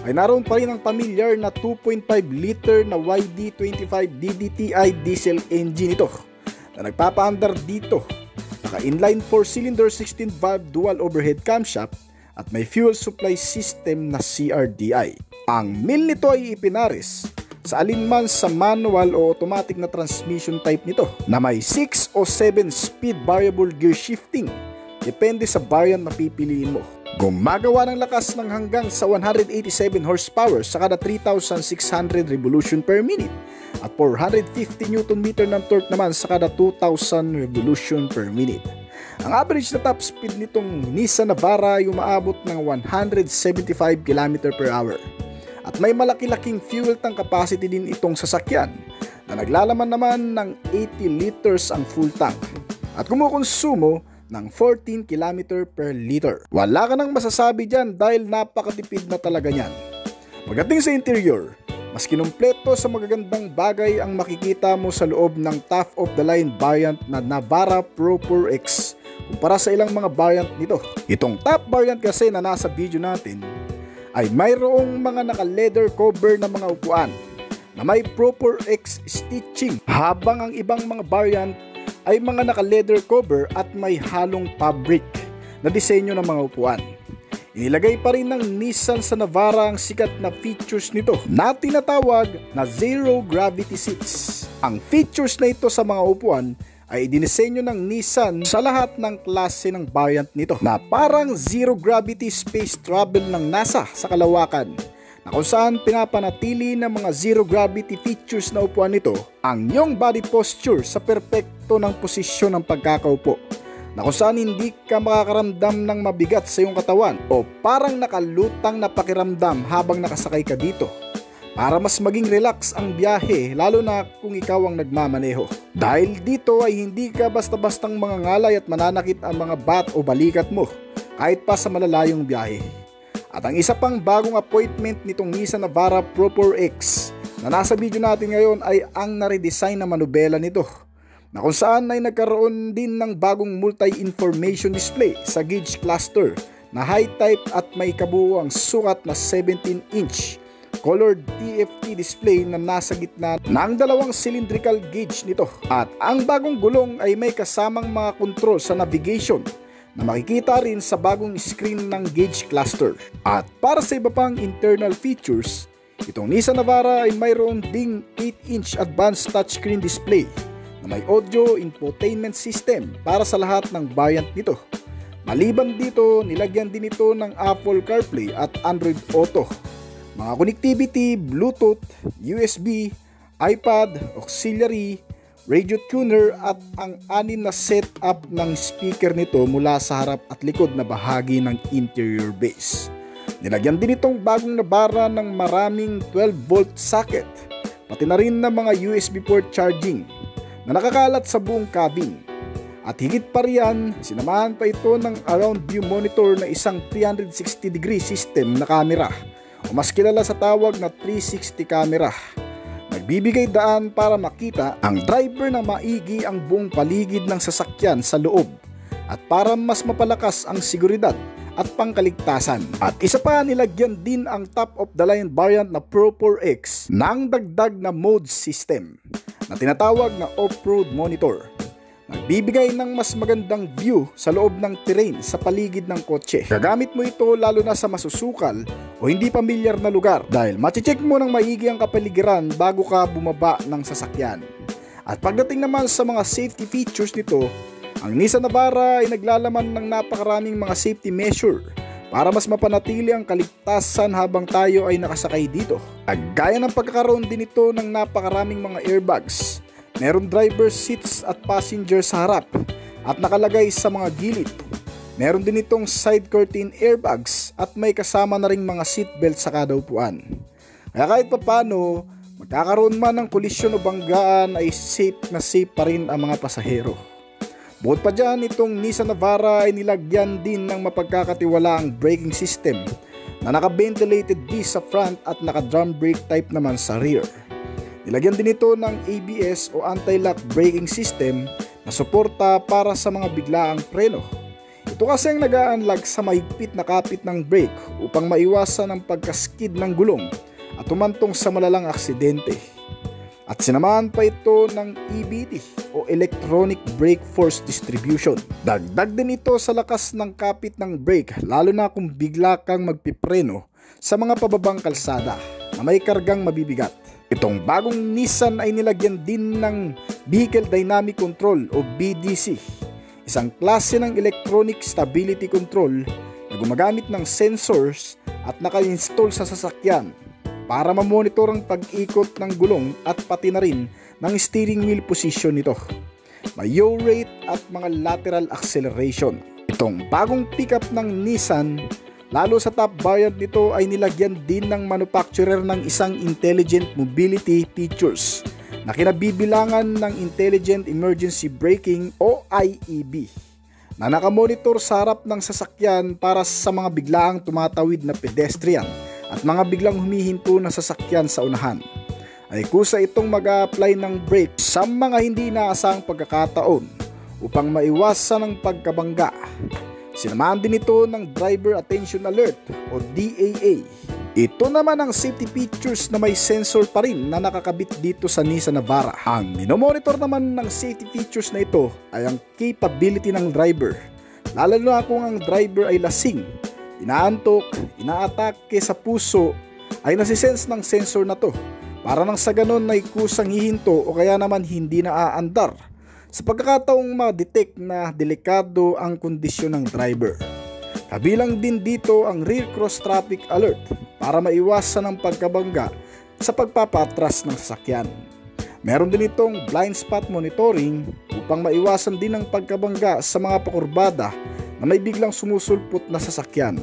ay naroon pa rin ang familiar na 2.5 liter na YD25 DDTI diesel engine ito na nagpapaandar dito. Naka-inline 4-cylinder 16-valve dual overhead camshaft at may fuel supply system na CRDI. Ang mil nito ay ipinares sa alinman sa manual o automatic na transmission type nito na may 6 o 7 speed variable gear shifting, depende sa variant na pipiliin mo. Gumagawa ng lakas ng hanggang sa 187 horsepower sa kada 3,600 revolution per minute at 450 Nm ng torque naman sa kada 2,000 revolution per minute. Ang average na top speed nitong Nissan Navara ay umaabot ng 175 km/h. At may malaki-laking fuel tank capacity din itong sasakyan na naglalaman naman ng 80 liters ang full tank at kumukonsumo ng 14 km/L. Wala ka nang masasabi dyan dahil napakatipid na talaga niyan. Pagdating sa interior, mas kinumpleto sa magagandang bagay ang makikita mo sa loob ng top-of-the-line variant na Navara Pro 4X kumpara sa ilang mga variant nito. Itong top variant kasi na nasa video natin ay mayroong mga naka-leather cover na mga upuan na may Pro 4X stitching, habang ang ibang mga variant ay mga naka-leather cover at may halong fabric na disenyo ng mga upuan. Inilagay pa rin ng Nissan sa Navara ang sikat na features nito na tinatawag na zero gravity seats. Ang features na ito sa mga upuan ay dinisenyo ng Nissan sa lahat ng klase ng variant nito na parang zero gravity space travel ng NASA sa kalawakan, na kung saan pinapanatili ng mga zero gravity features na upuan nito ang iyong body posture sa perpekto ng posisyon ng pagkakaupo, na kung saan hindi ka makakaramdam ng mabigat sa iyong katawan o parang nakalutang na pakiramdam habang nakasakay ka dito. para mas maging relax ang biyahe, lalo na kung ikaw ang nagmamaneho. Dahil dito ay hindi ka basta-bastang mangangalay at mananakit ang mga bat o balikat mo kahit pa sa malalayong biyahe. At ang isa pang bagong appointment nitong Nissan Navara Pro 4X na nasa video natin ngayon ay ang na-redesign na manubela nito, na kung saan ay nagkaroon din ng bagong multi-information display sa gauge cluster na high type at may kabuuang sukat na 17-inch colored TFT display na nasa gitna ng dalawang cylindrical gauge nito. At ang bagong gulong ay may kasamang mga control sa navigation na makikita rin sa bagong screen ng gauge cluster. At para sa iba pang internal features, itong Nissan Navara ay mayroon ding 8-inch advanced touchscreen display na may audio infotainment system para sa lahat ng variant nito. Maliban dito, nilagyan din ito ng Apple CarPlay at Android Auto, mga connectivity, Bluetooth, USB, iPad, auxiliary, radio tuner at ang 6 na setup ng speaker nito mula sa harap at likod na bahagi ng interior base. Nilagyan din itong bagong Navara ng maraming 12-volt socket, pati na rin ng mga USB port charging na nakakalat sa buong cabin. At higit pa riyan, sinamahan pa ito ng around view monitor na isang 360-degree system na camera, o mas kilala sa tawag na 360 camera. Nagbibigay daan para makita ang driver na maigi ang buong paligid ng sasakyan sa loob at para mas mapalakas ang seguridad at pangkaligtasan. At isa pa, nilagyan din ang top of the line variant na Pro 4X ng dagdag na mode system na tinatawag na off-road monitor. Nagbibigay ng mas magandang view sa loob ng terrain sa paligid ng kotse. Gagamit mo ito lalo na sa masusukal o hindi pamilyar na lugar dahil mache-check mo ng maigi ang kapaligiran bago ka bumaba ng sasakyan. At pagdating naman sa mga safety features nito, ang Nissan Navara ay naglalaman ng napakaraming mga safety measure para mas mapanatili ang kaligtasan habang tayo ay nakasakay dito. At gaya ng pagkakaroon din ito ng napakaraming mga airbags, meron driver seats at passenger sa harap at nakalagay sa mga gilid. Meron din itong side curtain airbags at may kasama na ring mga seatbelt sa kada upuan. Kaya kahit papano, magkakaroon man ng kolisyon o banggaan ay safe na safe pa rin ang mga pasahero. Bukod pa dyan, itong Nissan Navara ay nilagyan din ng mapagkakatiwalaang braking system na naka-ventilated disc sa front at naka-drum brake type naman sa rear. Nilagyan din ito ng ABS o anti-lock braking system na suporta para sa mga biglaang preno. Ito kasi ang nag-a-unlock sa mahigpit na kapit ng brake upang maiwasan ang pagkaskid ng gulong at umantong sa malalang aksidente. At sinamahan pa ito ng EBD o Electronic Brake Force Distribution. Dagdag din ito sa lakas ng kapit ng brake lalo na kung bigla kang magpipreno sa mga pababang kalsada na may kargang mabibigat. Itong bagong Nissan ay nilagyan din ng Vehicle Dynamic Control o BDC, isang klase ng electronic stability control na gumagamit ng sensors at naka-install sa sasakyan para mamonitor ang pag-ikot ng gulong at pati na rin ng steering wheel position nito. May yaw rate at mga lateral acceleration. Itong bagong pickup ng Nissan, lalo sa top variant nito, ay nilagyan din ng manufacturer ng isang intelligent mobility features na kinabibilangan ng Intelligent Emergency Braking o IEB na nakamonitor sa harap ng sasakyan para sa mga biglaang tumatawid na pedestrian at mga biglang humihinto na sasakyan sa unahan. Ay kusa itong mag-a-apply ng brake sa mga hindi inaasahang pagkakataon upang maiwasan ang pagkabangga. Sinamahan din ito ng Driver Attention Alert o DAA. Ito naman ang safety features na may sensor pa rin na nakakabit dito sa Nissan Navara. Ang minomonitor naman ng safety features na ito ay ang capability ng driver, lalo na kung ang driver ay lasing, inaantok, inaatake sa puso, ay nasisense ng sensor na to para nang sa ganun ay kusang hihinto o kaya naman hindi na aandar sa pagkakataong ma-detect na delikado ang kondisyon ng driver. Kabilang din dito ang rear cross traffic alert para maiwasan ang pagkabangga sa pagpapatras ng sasakyan. Meron din itong blind spot monitoring upang maiwasan din ang pagkabangga sa mga pakurbada na may biglang sumusulpot na sasakyan.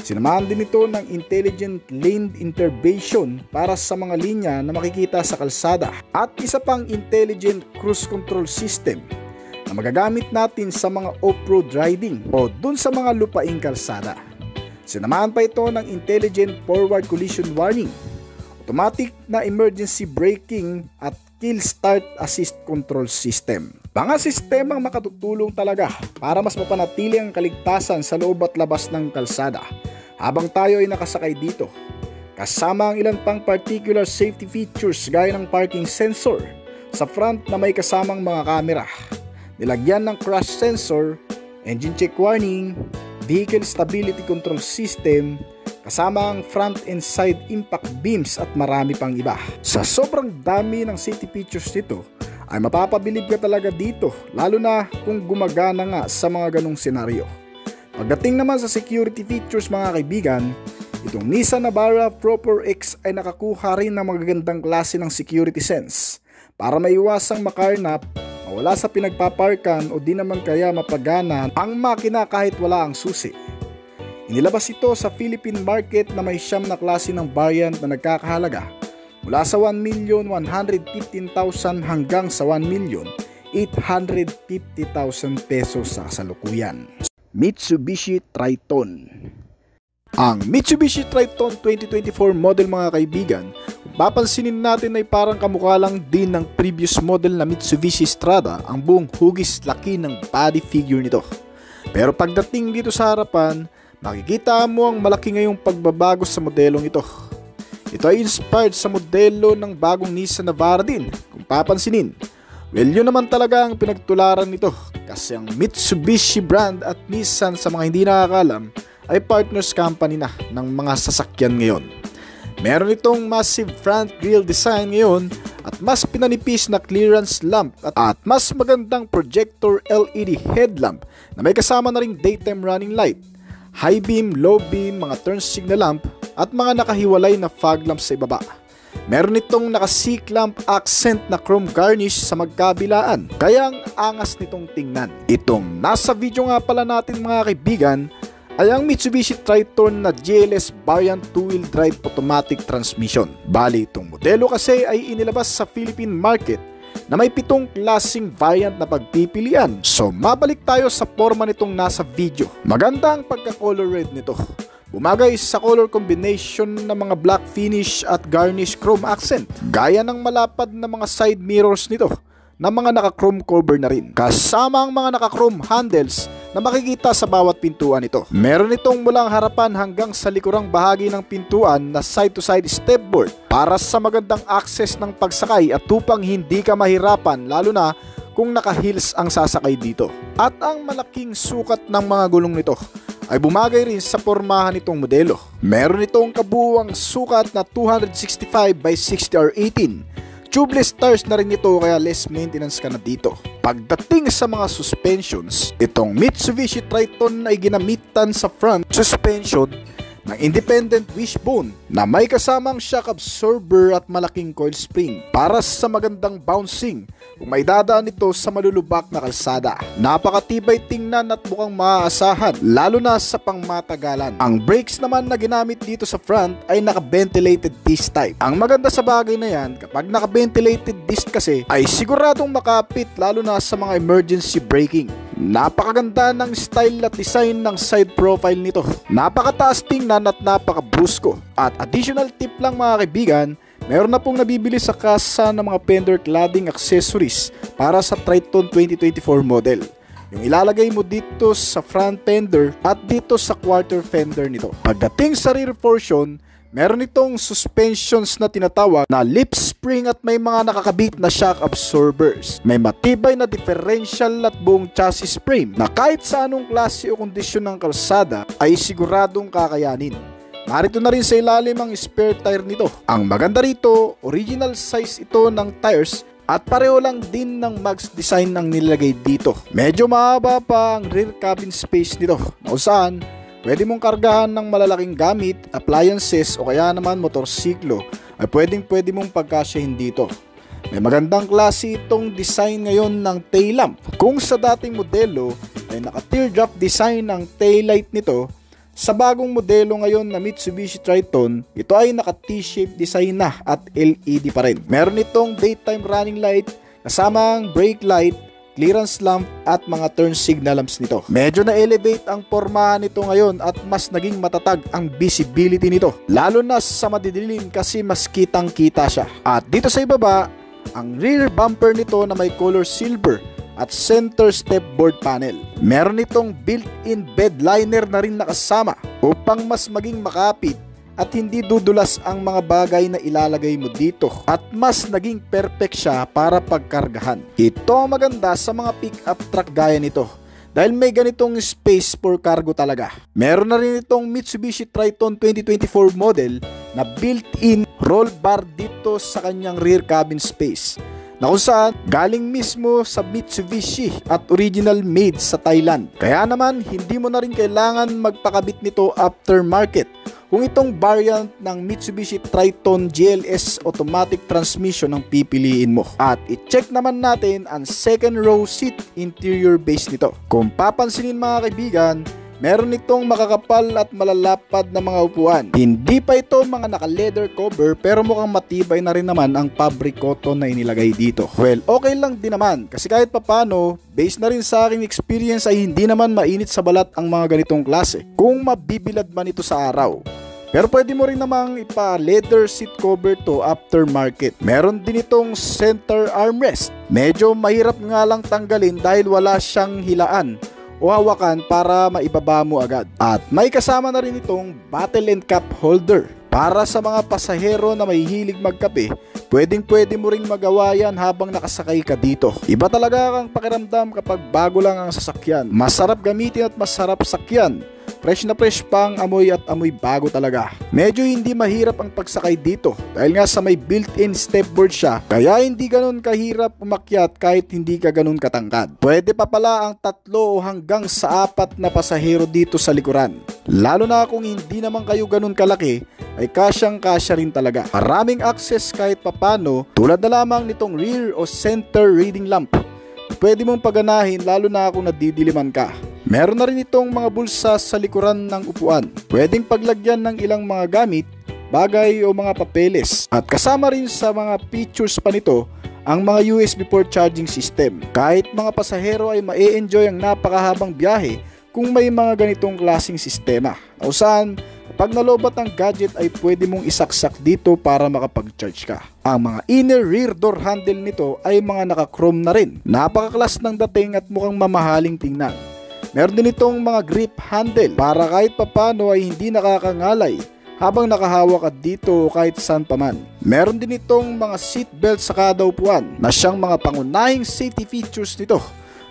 Sinamahan din ito ng intelligent lane intervention para sa mga linya na makikita sa kalsada at isa pang intelligent cruise control system na magagamit natin sa mga off-road riding o dun sa mga lupaing kalsada. Sinamahan pa ito ng intelligent forward collision warning, automatic na emergency braking at kill start assist control system. Mga sistemang makatutulong talaga para mas mapanatili ang kaligtasan sa loob at labas ng kalsada habang tayo ay nakasakay dito. Kasama ang ilan pang particular safety features gaya ng parking sensor sa front na may kasamang mga kamera, nilagyan ng crash sensor, engine check warning, vehicle stability control system, kasama ang front and side impact beams at marami pang iba. Sa sobrang dami ng safety features nito ay mapapabilib ka talaga dito, lalo na kung gumagana nga sa mga ganong senaryo. Pagdating naman sa security features mga kaibigan, itong Nissan Navara Pro 4X ay nakakuha rin ng magagandang klase ng security sense para maiwasang makarnap, mawala sa pinagpaparkan o di naman kaya mapagana ang makina kahit wala ang susi. Inilabas ito sa Philippine market na may siyam na klase ng variant na nagkakahalaga mula sa 1,115,000 hanggang sa 1,850,000 pesos sa kasalukuyan. Mitsubishi Triton. Ang Mitsubishi Triton 2024 model mga kaibigan, kung papansinin natin ay parang kamukha lang din ng previous model na Mitsubishi Strada ang buong hugis laki ng body figure nito. Pero pagdating dito sa harapan, makikita mo ang malaki ngayong pagbabago sa modelong ito. Ito ay inspired sa modelo ng bagong Nissan Navara din kung papansinin. Well, yun naman talaga ang pinagtularan nito kasi ang Mitsubishi brand at Nissan sa mga hindi nakakalam ay partners company na ng mga sasakyan ngayon. Meron itong massive front grille design ngayon at mas pinanipis na clearance lamp at mas magandang projector LED headlamp na may kasama na ring daytime running light, high beam, low beam, mga turn signal lamp at mga nakahiwalay na fog lamp sa ibaba. Meron itong naka-seek lamp accent na chrome garnish sa magkabilaan, kaya ang angas nitong tingnan. Itong nasa video nga pala natin mga kaibigan ay ang Mitsubishi Triton na GLS variant 2-wheel drive automatic transmission. Bali itong modelo kasi ay inilabas sa Philippine market na may 7 klaseng variant na pagpipilian. So mabalik tayo sa forma nitong nasa video. Maganda ang pagka-color red nito. Bumagay sa color combination ng mga black finish at garnish chrome accent, gaya ng malapad na mga side mirrors nito na mga naka-chrome cover na rin. Kasama ang mga naka-chrome handles na makikita sa bawat pintuan nito. Meron itong mulang harapan hanggang sa likurang bahagi ng pintuan na side-to-side stepboard para sa magandang access ng pagsakay at upang hindi ka mahirapan lalo na kung naka-heels ang sasakay dito. At ang malaking sukat ng mga gulong nito ay bumagay rin sa pormahan nitong modelo. Meron itong kabuuang sukat na 265 by 60 or 18. Tubeless tires na rin ito kaya less maintenance ka na dito. Pagdating sa mga suspensions, itong Mitsubishi Triton ay ginamitan sa front suspension ng independent wishbone na may kasamang shock absorber at malaking coil spring para sa magandang bouncing kung may dadaan ito sa malulubak na kalsada. Napakatibay tingnan at mukhang maaasahan lalo na sa pangmatagalan. Ang brakes naman na ginamit dito sa front ay naka-ventilated disc type. Ang maganda sa bagay na yan, kapag naka-ventilated disc kasi ay siguradong makapit lalo na sa mga emergency braking. Napakaganda ng style at design ng side profile nito. Napakataas tingnan at napakabrusko. At additional tip lang mga kaibigan, meron na pong nabibili sa kasa ng mga fender cladding accessories para sa Triton 2024 model. Yung ilalagay mo dito sa front fender at dito sa quarter fender nito. Pagdating sa rear portion, meron itong suspensions na tinatawag na lip spring at may mga nakakabit na shock absorbers. May matibay na differential at buong chassis frame na kahit sa anong klase o kondisyon ng kalsada ay siguradong kakayanin. Narito na rin sa ilalim ang spare tire nito. Ang maganda rito, original size ito ng tires at pareho lang din ng max design ang nilagay dito. Medyo mahaba pa ang rear cabin space nito na saan pwede mong kargahan ng malalaking gamit, appliances o kaya naman motorsiklo ay pwede mong pagkasyahin dito. May magandang klase itong design ngayon ng tail lamp. Kung sa dating modelo ay naka teardrop design ang tail light nito, Sa bagong modelo ngayon na Mitsubishi Triton, ito ay naka T-shape design na at LED pa rin. Meron itong daytime running light, kasamang brake light, clearance lamp at mga turn signal lamps nito. Medyo na-elevate ang pormahan nito ngayon at mas naging matatag ang visibility nito. Lalo na sa madidilim kasi mas kitang-kita siya. At dito sa ibaba, ang rear bumper nito na may color silver at center stepboard panel. Meron itong built-in bed liner na rin nakasama upang mas maging makapit at hindi dudulas ang mga bagay na ilalagay mo dito at mas naging perfect siya para pagkargahan. Ito ang maganda sa mga pick-up truck gaya nito dahil may ganitong space for cargo talaga. Meron na rin itong Mitsubishi Triton 2024 model na built-in roll bar dito sa kanyang rear cabin space na kung saan galing mismo sa Mitsubishi at original made sa Thailand. Kaya naman hindi mo na rin kailangan magpakabit nito aftermarket kung itong variant ng Mitsubishi Triton GLS automatic transmission ang pipiliin mo. At i-check naman natin ang second row seat interior base nito. Kung papansinin mga kaibigan, meron itong makakapal at malalapad na mga upuan. Hindi pa ito mga naka-leather cover pero mukhang matibay na rin naman ang fabric cotton na inilagay dito. Well, okay lang din naman kasi kahit papano, based na rin sa aking experience ay hindi naman mainit sa balat ang mga ganitong klase kung mabibilad man ito sa araw. Pero pwede mo rin namang ipa-leather seat cover to aftermarket. Meron din itong center armrest. Medyo mahirap nga lang tanggalin dahil wala siyang hilaan o hawakan para maibaba mo agad. At may kasama na rin itong bottle and cup holder. Para sa mga pasahero na may hilig magkape, pwede mo ring magawa yan habang nakasakay ka dito. Iba talaga ang pakiramdam kapag bago lang ang sasakyan. Masarap gamitin at masarap sakyan. Fresh na fresh pang amoy at amoy bago talaga. Medyo hindi mahirap ang pagsakay dito dahil nga sa may built-in stepboard siya, kaya hindi ganun kahirap umakyat kahit hindi ka ganun katangkad. Pwede pa pala ang 3 o hanggang sa 4 na pasahero dito sa likuran. Lalo na kung hindi naman kayo ganun kalaki, ay kasyang-kasya rin talaga. Maraming access kahit papano tulad na lamang nitong rear o center reading lamp. Pwede mong paganahin lalo na kung nadidiliman ka. Meron na rin itong mga bulsa sa likuran ng upuan. Pwedeng paglagyan ng ilang mga gamit, bagay o mga papeles. At kasama rin sa mga features pa nito ang mga USB port charging system. Kahit mga pasahero ay ma-enjoy ang napakahabang biyahe kung may mga ganitong klaseng sistema. O saan, pag nalobat ang gadget ay pwede mong isaksak dito para makapag-charge ka. Ang mga inner rear door handle nito ay mga naka-chrome na rin. Napaka-class ng dating at mukhang mamahaling tingnan. Meron din itong mga grip handle para kahit papano ay hindi nakakangalay habang nakahawak ka dito o kahit saan pa man. Meron din itong mga seat belt sa kada upuan na siyang mga pangunahing safety features nito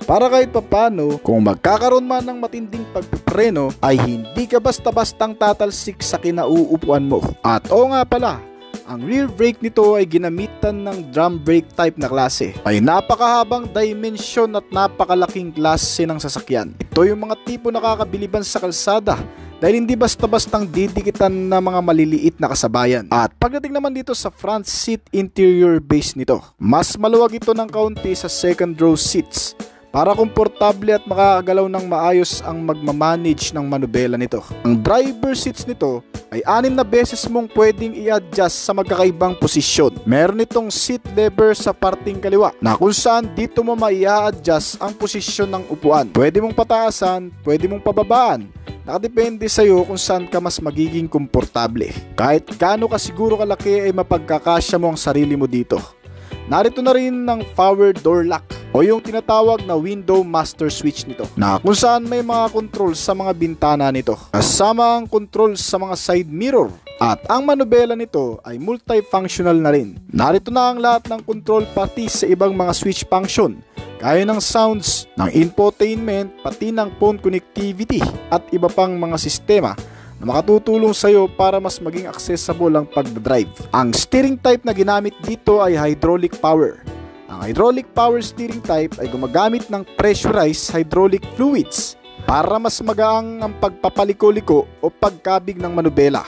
para kahit papano kung magkakaroon man ng matinding pagpipreno ay hindi ka basta-bastang tatalsik sa kinauupuan mo. At oo nga pala, ang rear brake nito ay ginamitan ng drum brake type na klase. Ay napakahabang dimension at napakalaking klase ng sasakyan. Ito yung mga tipo nakakabiliban sa kalsada dahil hindi basta-bastang didikitan na mga maliliit na kasabayan. At pagdating naman dito sa front seat interior base nito, mas maluwag ito ng kaunti sa second row seats para komportable at makakagalaw ng maayos ang magmamanage ng manubela nito. Ang driver seats nito ay 6 na beses mong pwedeng i-adjust sa magkakaibang posisyon. Meron itong seat lever sa parting kaliwa na kung saan dito mo mai-adjust ang posisyon ng upuan. Pwede mong pataasan, pwede mong pababaan. Nakadepende sa iyo kung saan ka mas magiging komportable. Kahit gaano ka siguro kalaki ay mapagkakasya mo ang sarili mo dito. Narito na rin ng power door lock o yung tinatawag na window master switch nito na kung saan may mga control sa mga bintana nito kasama ang control sa mga side mirror at ang manubela nito ay multifunctional na rin. Narito na ang lahat ng control pati sa ibang mga switch function gaya ng sounds, ng infotainment, pati ng phone connectivity at iba pang mga sistema na makatutulong sa iyo para mas maging accessible ang pagdadrive. Ang steering type na ginamit dito ay hydraulic power. Ang hydraulic power steering type ay gumagamit ng pressurized hydraulic fluids para mas magaang ang pagpapaliko-liko o pagkabig ng manubela.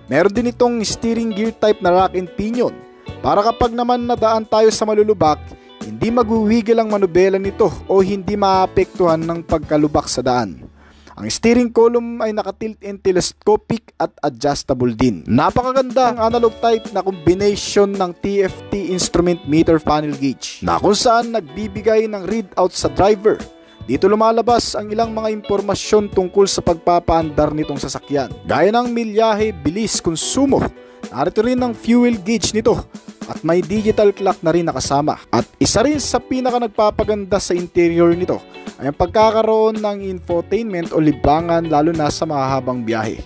Meron din itong steering gear type na rack and pinion para kapag naman nadaan tayo sa malulubak, hindi magwiwigil ang manubela nito o hindi maapektuhan ng pagkalubak sa daan. Ang steering column ay naka-tilt and telescopic at adjustable din. Napakaganda ang analog type na combination ng TFT instrument meter panel gauge na kung saan nagbibigay ng readout sa driver. Dito lumalabas ang ilang mga impormasyon tungkol sa pagpapaandar nitong sasakyan, gaya ng milyahe, bilis, konsumo. Narito rin ang fuel gauge nito at may digital clock na rin nakasama. At isa rin sa pinaka nagpapaganda sa interior nito ay ang pagkakaroon ng infotainment o libangan, lalo na sa mahahabang biyahe.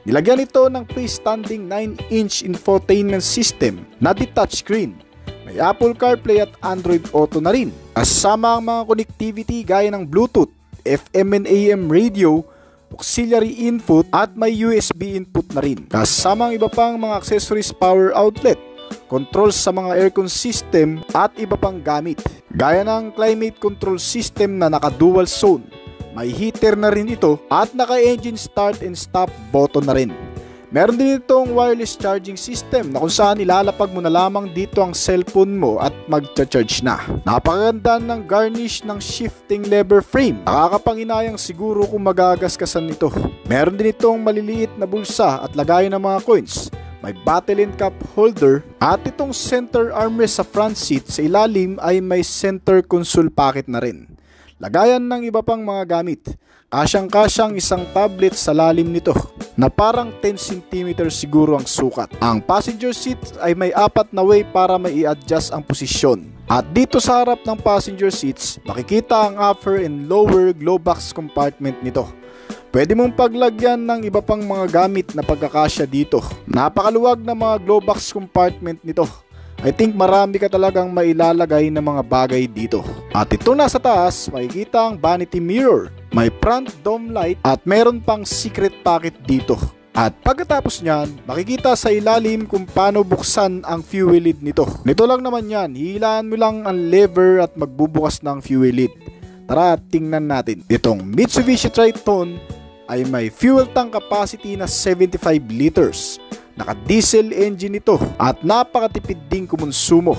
Nilagyan ito ng freestanding 9-inch infotainment system na detached screen. May Apple CarPlay at Android Auto na rin. Kasama ang mga connectivity gaya ng Bluetooth, FM and AM radio, auxiliary input at may USB input na rin. Kasama ang iba pang mga accessories, power outlet, controls sa mga aircon system at iba pang gamit. Gaya ng climate control system na naka-dual zone. May heater na rin ito at naka-engine start and stop button na rin. Meron din itong wireless charging system na kung saan ilalapag mo na lamang dito ang cellphone mo at magcha-charge na. Napakaganda ng garnish ng shifting lever frame. Nakakapanginayang siguro kung magagasgasan nito. Meron din itong maliliit na bulsa at lagayan ng mga coins. May bottle and cup holder at itong center armrest sa front seat. Sa ilalim ay may center console pocket na rin. Lagayan ng iba pang mga gamit. Kasyang-kasyang isang tablet sa lalim nito na parang 10 cm siguro ang sukat. Ang passenger seat ay may 4 na way para mai-adjust ang posisyon. At dito sa harap ng passenger seats, makikita ang upper and lower glove box compartment nito. Pwede mong paglagyan ng iba pang mga gamit na pagkakasya dito. Napakaluwag na mga glove box compartment nito. I think marami ka talagang mailalagay ng mga bagay dito. At ito nasa taas, makikita ang vanity mirror. May front dome light at meron pang secret pocket dito. At pagkatapos nyan, makikita sa ilalim kung paano buksan ang fuel lid nito. Nito lang naman yan, hihilaan mo lang ang lever at magbubukas ng fuel lid. Tara, tingnan natin. Itong Mitsubishi Triton ay may fuel tank capacity na 75 liters. Naka-diesel engine ito at napakatipid ding kumonsumo.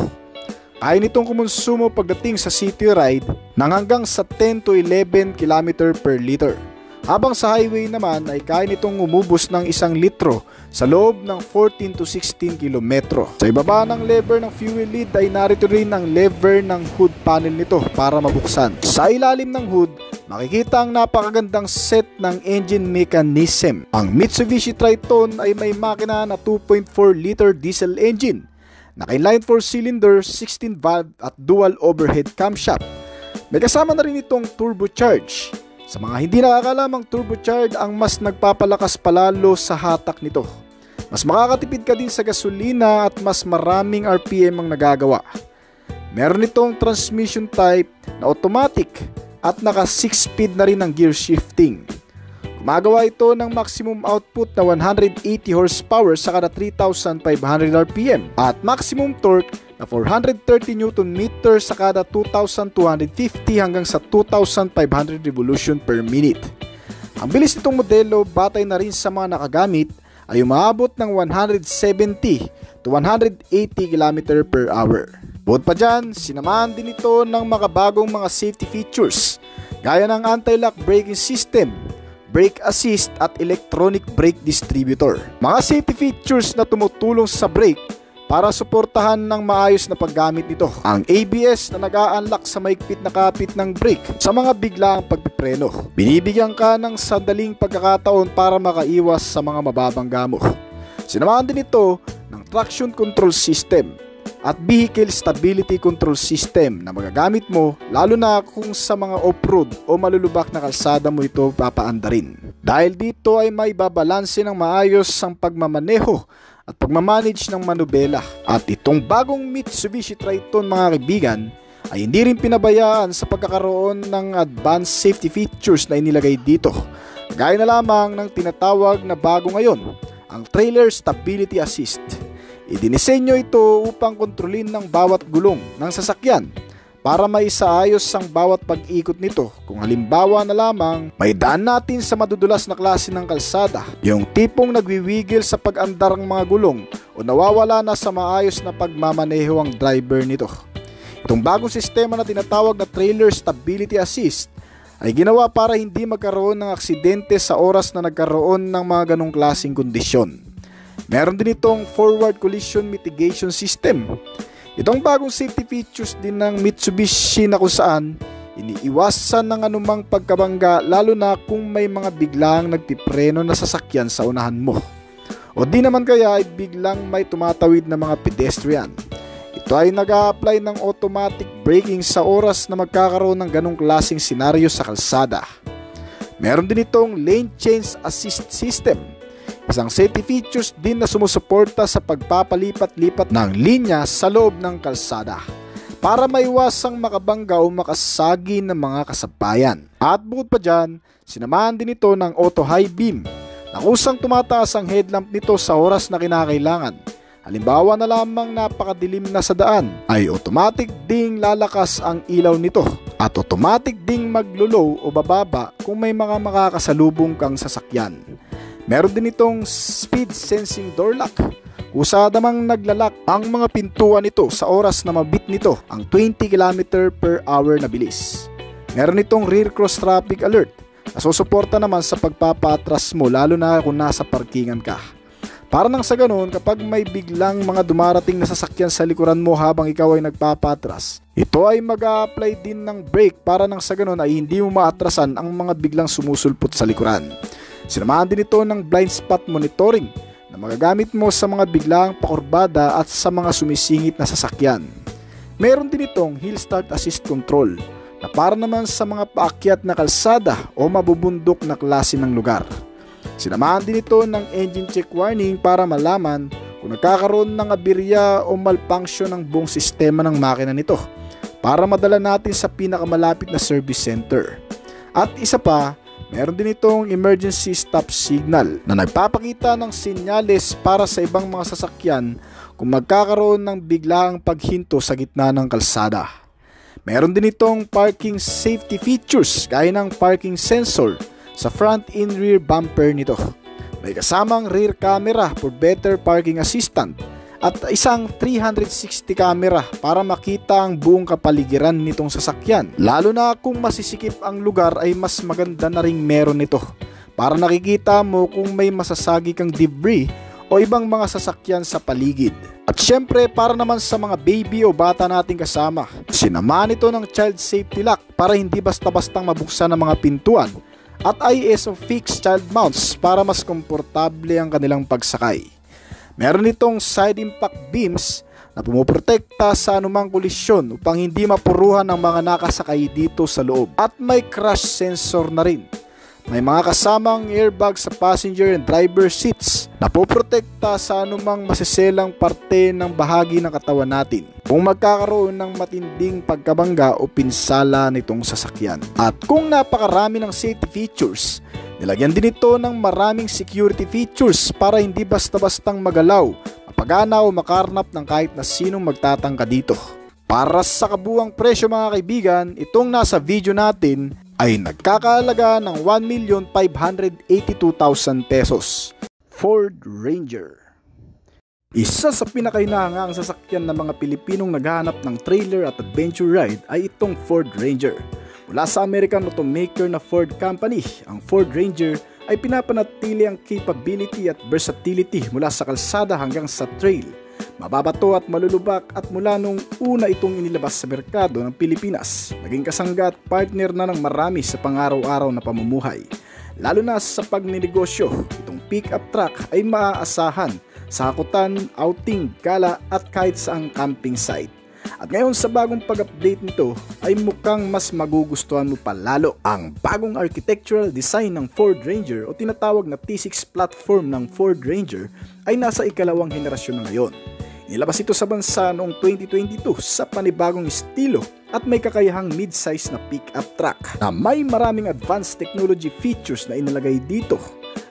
Kaya nitong kumonsumo pagdating sa city ride ng hanggang sa 10 to 11 km per liter. Habang sa highway naman ay kaya nitong umubos ng 1 litro sa loob ng 14 to 16 kilometro. Sa ibaba ng lever ng fuel lid ay narito rin ang lever ng hood panel nito para mabuksan. Sa ilalim ng hood, makikita ang napakagandang set ng engine mechanism. Ang Mitsubishi Triton ay may makina na 2.4 liter diesel engine, naka-inline 4-cylinder, 16 valve at dual overhead camshaft. May kasama na rin itong turbocharge. Sa mga hindi nakakalamang, turbocharge ang mas nagpapalakas palalo sa hatak nito. Mas makakatipid ka din sa gasolina at mas maraming RPM ang nagagawa. Meron itong transmission type na automatic at naka 6-speed na rin ang gear shifting. Gumagawa ito ng maximum output na 180 horsepower sa kada 3,500 RPM at maximum torque na 430 Nm sa kada 2,250 hanggang sa 2,500 revolution per minute. Ang bilis nitong modelo, batay na rin sa mga nakagamit, ay umaabot ng 170 to 180 km per hour. Bukod pa dyan, sinamahan din ito ng makabagong mga safety features gaya ng anti-lock braking system, brake assist at electronic brake distributor. Mga safety features na tumutulong sa brake para suportahan ng maayos na paggamit nito. Ang ABS na nag-a-unlock sa maigpit na kapit ng brake sa mga biglaang pagpipreno. Binibigyan ka ng sandaling pagkakataon para makaiwas sa mga mababang gamo. Sinamahan din ito ng traction control system at vehicle stability control system na magagamit mo lalo na kung sa mga off-road o malulubak na kalsada mo ito papaandarin. Dahil dito ay may babalanse ng maayos ang pagmamaneho at pagmamanage ng manubela. At itong bagong Mitsubishi Triton, mga kaibigan, ay hindi rin pinabayaan sa pagkakaroon ng advanced safety features na inilagay dito. Gaya na lamang ng tinatawag na bago ngayon, ang Trailer Stability Assist. Idinisenyo ito upang kontrolin ng bawat gulong ng sasakyan para maisaayos ang bawat pag-ikot nito. Kung halimbawa na lamang may daan natin sa madudulas na klase ng kalsada, yung tipong nagwiwigil sa pag-andar ng mga gulong o nawawala na sa maayos na pagmamaneho ang driver nito. Itong bagong sistema na tinatawag na Trailer Stability Assist ay ginawa para hindi magkaroon ng aksidente sa oras na nagkaroon ng mga ganong klaseng kondisyon. Meron din itong forward collision mitigation system. Itong bagong safety features din ng Mitsubishi na kung saan iniiwasan ng anumang pagkabangga lalo na kung may mga biglang nagpipreno na sasakyan sa unahan mo. O di naman kaya ay biglang may tumatawid na mga pedestrian. Ito ay nag-a-apply ng automatic braking sa oras na magkakaroon ng ganong klaseng senaryo sa kalsada. Meron din itong lane change assist system. Isang safety features din na sumusuporta sa pagpapalipat-lipat ng linya sa loob ng kalsada para maiwasang makabangga o makasagi ng mga kasabayan. At bukod pa dyan, sinamahan din ito ng auto high beam na kusang tumataas ang headlamp nito sa oras na kinakailangan. Halimbawa na lamang napakadilim na sa daan, ay automatic ding lalakas ang ilaw nito at automatic ding maglo-low o bababa kung may mga makakasalubong kang sasakyan. Meron din itong speed sensing door lock. Kusa namang naglalak ang mga pintuan nito sa oras na mabit nito ang 20 km/h na bilis. Meron itong rear cross traffic alert na susuporta naman sa pagpapatras mo lalo na kung nasa parkingan ka. Para nang sa ganun, kapag may biglang mga dumarating na sasakyan sa likuran mo habang ikaw ay nagpapatras, ito ay mag-a-apply din ng brake para nang sa ganun ay hindi mo maatrasan ang mga biglang sumusulpot sa likuran. Sinamahan din ito ng blind spot monitoring na magagamit mo sa mga biglang pakurbada at sa mga sumisingit na sasakyan. Meron din itong hill start assist control na para naman sa mga paakyat na kalsada o mabubundok na klase ng lugar. Sinamahan din ito ng engine check warning para malaman kung nagkakaroon ng aberya o malfunction ng buong sistema ng makina nito para madala natin sa pinakamalapit na service center. At isa pa, meron din itong emergency stop signal na nagpapakita ng senyales para sa ibang mga sasakyan kung magkakaroon ng biglaang paghinto sa gitna ng kalsada. Meron din itong parking safety features gaya ng parking sensor sa front and rear bumper nito. May kasamang rear camera for better parking assistant at isang 360 camera para makita ang buong kapaligiran nitong sasakyan. Lalo na kung masisikip ang lugar ay mas maganda na ring meron nito para nakikita mo kung may masasagi kang debris o ibang mga sasakyan sa paligid. At syempre para naman sa mga baby o bata nating kasama, sinamahan ito ng child safety lock para hindi basta-bastang mabuksan ang mga pintuan at ISO fixed child mounts para mas komportable ang kanilang pagsakay. Meron itong side impact beams na pumuprotekta sa anumang kolisyon upang hindi mapuruhan ang mga nakasakay dito sa loob. At may crash sensor na rin. May mga kasamang airbag sa passenger and driver seats na puprotekta sa anumang masiselang parte ng bahagi ng katawan natin kung magkakaroon ng matinding pagkabangga o pinsala nitong sasakyan. At kung napakarami ng safety features, nilagyan din ito ng maraming security features para hindi basta-bastang magalaw, mapagana o makarnap ng kahit na sinong magtatangka dito. Para sa kabuuang presyo mga kaibigan, itong nasa video natin ay nagkakahalaga ng 1,582,000 pesos. Ford Ranger. Isa sa pinakainahangaang sasakyan ng mga Pilipinong naghahanap ng trailer at adventure ride ay itong Ford Ranger. Mula sa American automaker na Ford Company, ang Ford Ranger ay pinapanatili ang capability at versatility mula sa kalsada hanggang sa trail. Mababato at malulubak at mula nung una itong inilabas sa merkado ng Pilipinas, naging kasangga at partner na ng marami sa pang-araw-araw na pamumuhay. Lalo na sa pagninegosyo, itong pickup truck ay maaasahan sa hakutan, outing, gala at kahit saang camping site. At ngayon sa bagong pag-update nito ay mukhang mas magugustuhan mo pa lalo. Ang bagong architectural design ng Ford Ranger o tinatawag na T6 platform ng Ford Ranger ay nasa ikalawang henerasyon na ngayon. Nilabas ito sa bansa noong 2022 sa panibagong estilo at may kakayahang mid-size na pickup truck na may maraming advanced technology features na inilagay dito.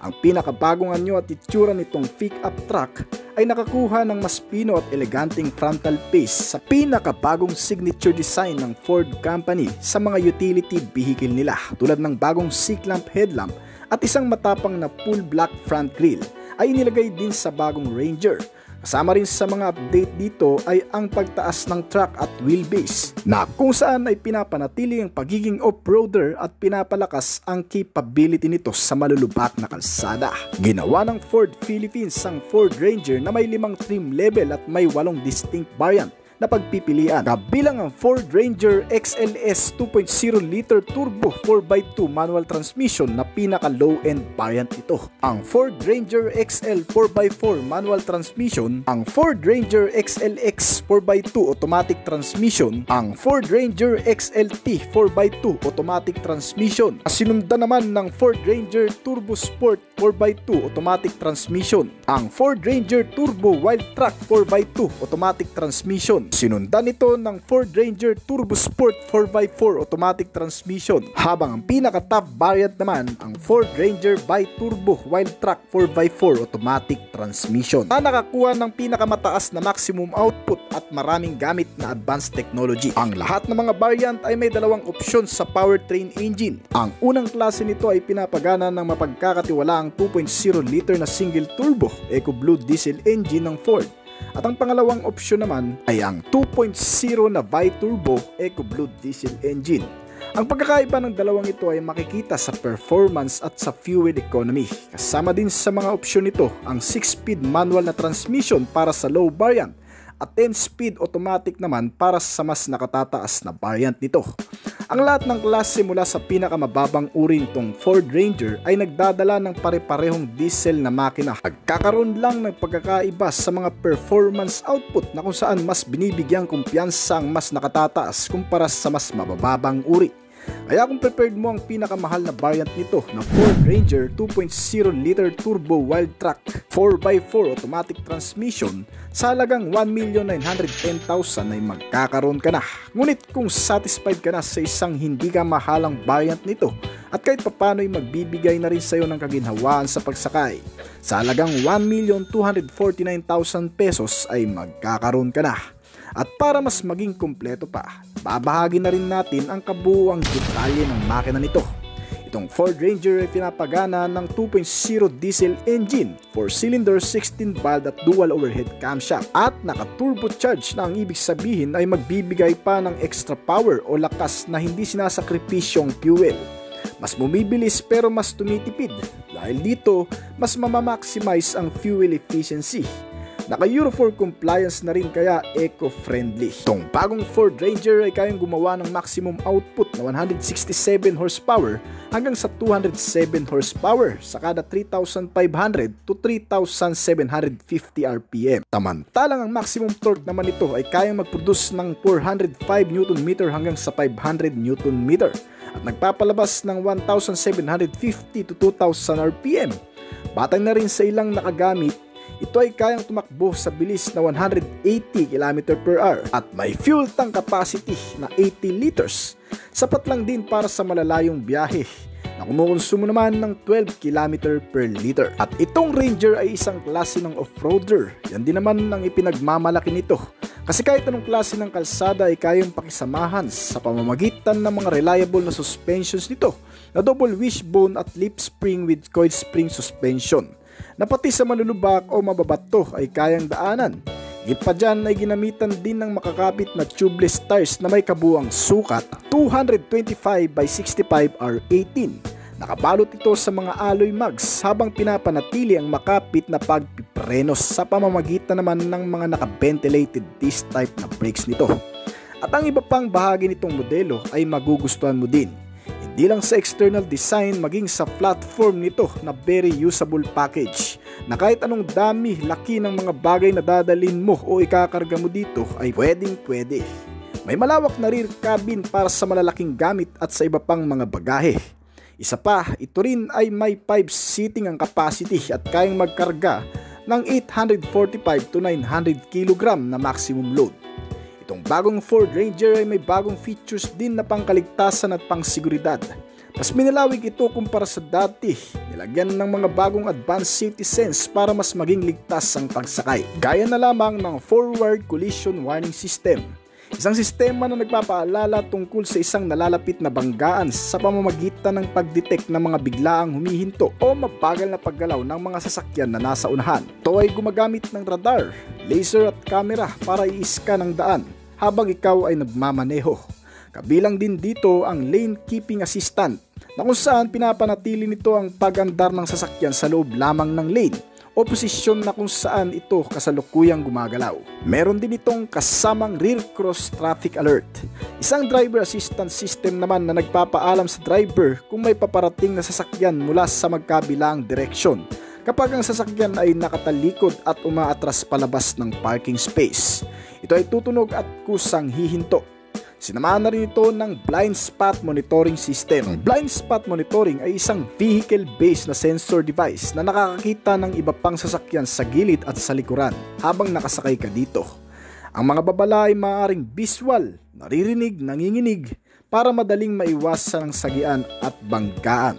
Ang pinakabagong anyo at itsura nitong pickup truck ay nakakuha ng mas pino at eleganteng frontal face sa pinakabagong signature design ng Ford Company sa mga utility vehicle nila tulad ng bagong C-clamp headlamp at isang matapang na full black front grille ay inilagay din sa bagong Ranger. Kasama rin sa mga update dito ay ang pagtaas ng track at wheelbase na kung saan ay pinapanatili ang pagiging off-roader at pinapalakas ang capability nito sa malulubak na kalsada. Ginawa ng Ford Philippines ang Ford Ranger na may 5 trim level at may 8 distinct variant na pagpipilian, kabilang ang Ford Ranger XLS 2.0 liter turbo 4x2 manual transmission na pinaka low-end variant ito, ang Ford Ranger XL 4x4 manual transmission, ang Ford Ranger XLX 4x2 automatic transmission, ang Ford Ranger XLT 4x2 automatic transmission, sinundan naman ng Ford Ranger Turbo Sport 4x2 automatic transmission, ang Ford Ranger Turbo Wildtrak 4x2 automatic transmission. Sinundan nito ng Ford Ranger Turbo Sport 4x4 automatic transmission, habang ang pinaka-top variant naman ang Ford Ranger Bi-Turbo Wildtrak 4x4 automatic transmission na nakakuha ng pinakamataas na maximum output at maraming gamit na advanced technology. Ang lahat ng mga variant ay may 2 opsyon sa powertrain engine. Ang unang klase nito ay pinapagana ng mapagkakatiwalaang 2.0 liter na single turbo EcoBlue diesel engine ng Ford. At ang pangalawang opsyon naman ay ang 2.0 na Bi-Turbo EcoBlue diesel engine. Ang pagkakaiba ng dalawang ito ay makikita sa performance at sa fuel economy. Kasama din sa mga opsyon nito ang 6-speed manual na transmission para sa low variant at 10-speed automatic naman para sa mas nakatataas na variant nito. Ang lahat ng klase mula sa pinakamababang uri nitong Ford Ranger ay nagdadala ng pare-parehong diesel na makina. Nagkakaroon lang ng pagkakaiba sa mga performance output na kung saan mas binibigyang kumpiyansa ang mas nakatataas kumpara sa mas mabababang uri. Kaya kung prepared mo ang pinakamahal na variant nito na Ford Ranger 2.0 liter turbo Wildtrak 4x4 automatic transmission sa halagang 1,910,000 ay magkakaroon ka na. Ngunit kung satisfied ka na sa isang hindi ka mahalang variant nito at kahit papano ay magbibigay na rin sa iyo ng kaginhawaan sa pagsakay, sa halagang 1,249,000 pesos ay magkakaroon ka na. At para mas maging kumpleto pa, babahagi na rin natin ang kabuuang detalye ng makina nito. Itong Ford Ranger ay pinapagana ng 2.0 diesel engine, 4-cylinder 16-valve at dual overhead camshaft at naka-turbocharge na ang ibig sabihin ay magbibigay pa ng extra power o lakas na hindi sinasakripisyong fuel. Mas bumibilis pero mas tumitipid. Dahil dito, mas mamamaximize ang fuel efficiency. Naka-Euro 4 compliance na rin kaya eco-friendly. Itong bagong Ford Ranger ay kayang gumawa ng maximum output na 167 horsepower hanggang sa 207 horsepower sa kada 3,500 to 3,750 RPM. Samantalang ang maximum torque naman nito ay kayang mag-produce ng 405 Nm hanggang sa 500 Nm at nagpapalabas ng 1,750 to 2,000 RPM. Batay na rin sa ilang nakagamit, ito ay kayang tumakbo sa bilis na 180 km/h at may fuel tank capacity na 80 liters. Sapat lang din para sa malalayong biyahe na kumukonsumo naman ng 12 km/liter. At itong Ranger ay isang klase ng off-roader. Yan din naman ang ipinagmamalaki nito. Kasi kahit anong klase ng kalsada ay kayang pakisamahan sa pamamagitan ng mga reliable na suspensions nito na double wishbone at lip spring with coil spring suspension na pati sa malulubak o mababato ay kayang daanan. Higit pa dyan ay ginamitan din ng makakapit na tubeless tires na may kabuang sukat 225x65R18. Nakabalot ito sa mga alloy mags habang pinapanatili ang makapit na pagpiprenos sa pamamagitan naman ng mga naka-ventilated disc type na brakes nito. At ang iba pang bahagi nitong modelo ay magugustuhan mo din. Hindi lang sa external design maging sa platform nito na very usable package na kahit anong dami, laki ng mga bagay na dadalhin mo o ikakarga mo dito ay pwedeng-pwede. May malawak na rear cabin para sa malalaking gamit at sa iba pang mga bagahe. Isa pa, ito rin ay may 5 seating ang capacity at kayang magkarga ng 845 to 900 kg na maximum load. Itong bagong Ford Ranger ay may bagong features din na pangkaligtasan at pangseguridad. Mas minalawig ito kumpara sa dati. Nilagyan ng mga bagong advanced safety sense para mas maging ligtas ang pagsakay. Gaya na lamang ng forward collision warning system. Isang sistema na nagpapaalala tungkol sa isang nalalapit na banggaan sa pamamagitan ng pag-detect ng mga biglaang humihinto o mabagal na paggalaw ng mga sasakyan na nasa unahan. Ito ay gumagamit ng radar, laser at camera para i-scan ang daan habang ikaw ay nagmamaneho. Kabilang din dito ang lane keeping assistant na kung saan pinapanatili nito ang pag-andar ng sasakyan sa loob lamang ng lane o posisyon na kung saan ito kasalukuyang gumagalaw. Meron din itong kasamang rear cross traffic alert, isang driver assistance system naman na nagpapaalam sa driver kung may paparating na sasakyan mula sa magkabilang direksyon kapag ang sasakyan ay nakatalikod at umaatras palabas ng parking space. Ito ay tutunog at kusang hihinto. Sinamahan na rin ito ng blind spot monitoring system. Ang blind spot monitoring ay isang vehicle-based na sensor device na nakakakita ng iba pang sasakyan sa gilid at sa likuran habang nakasakay ka dito. Ang mga babala ay maaaring visual, naririnig, nanginginig para madaling maiwasan ang sagian at banggaan.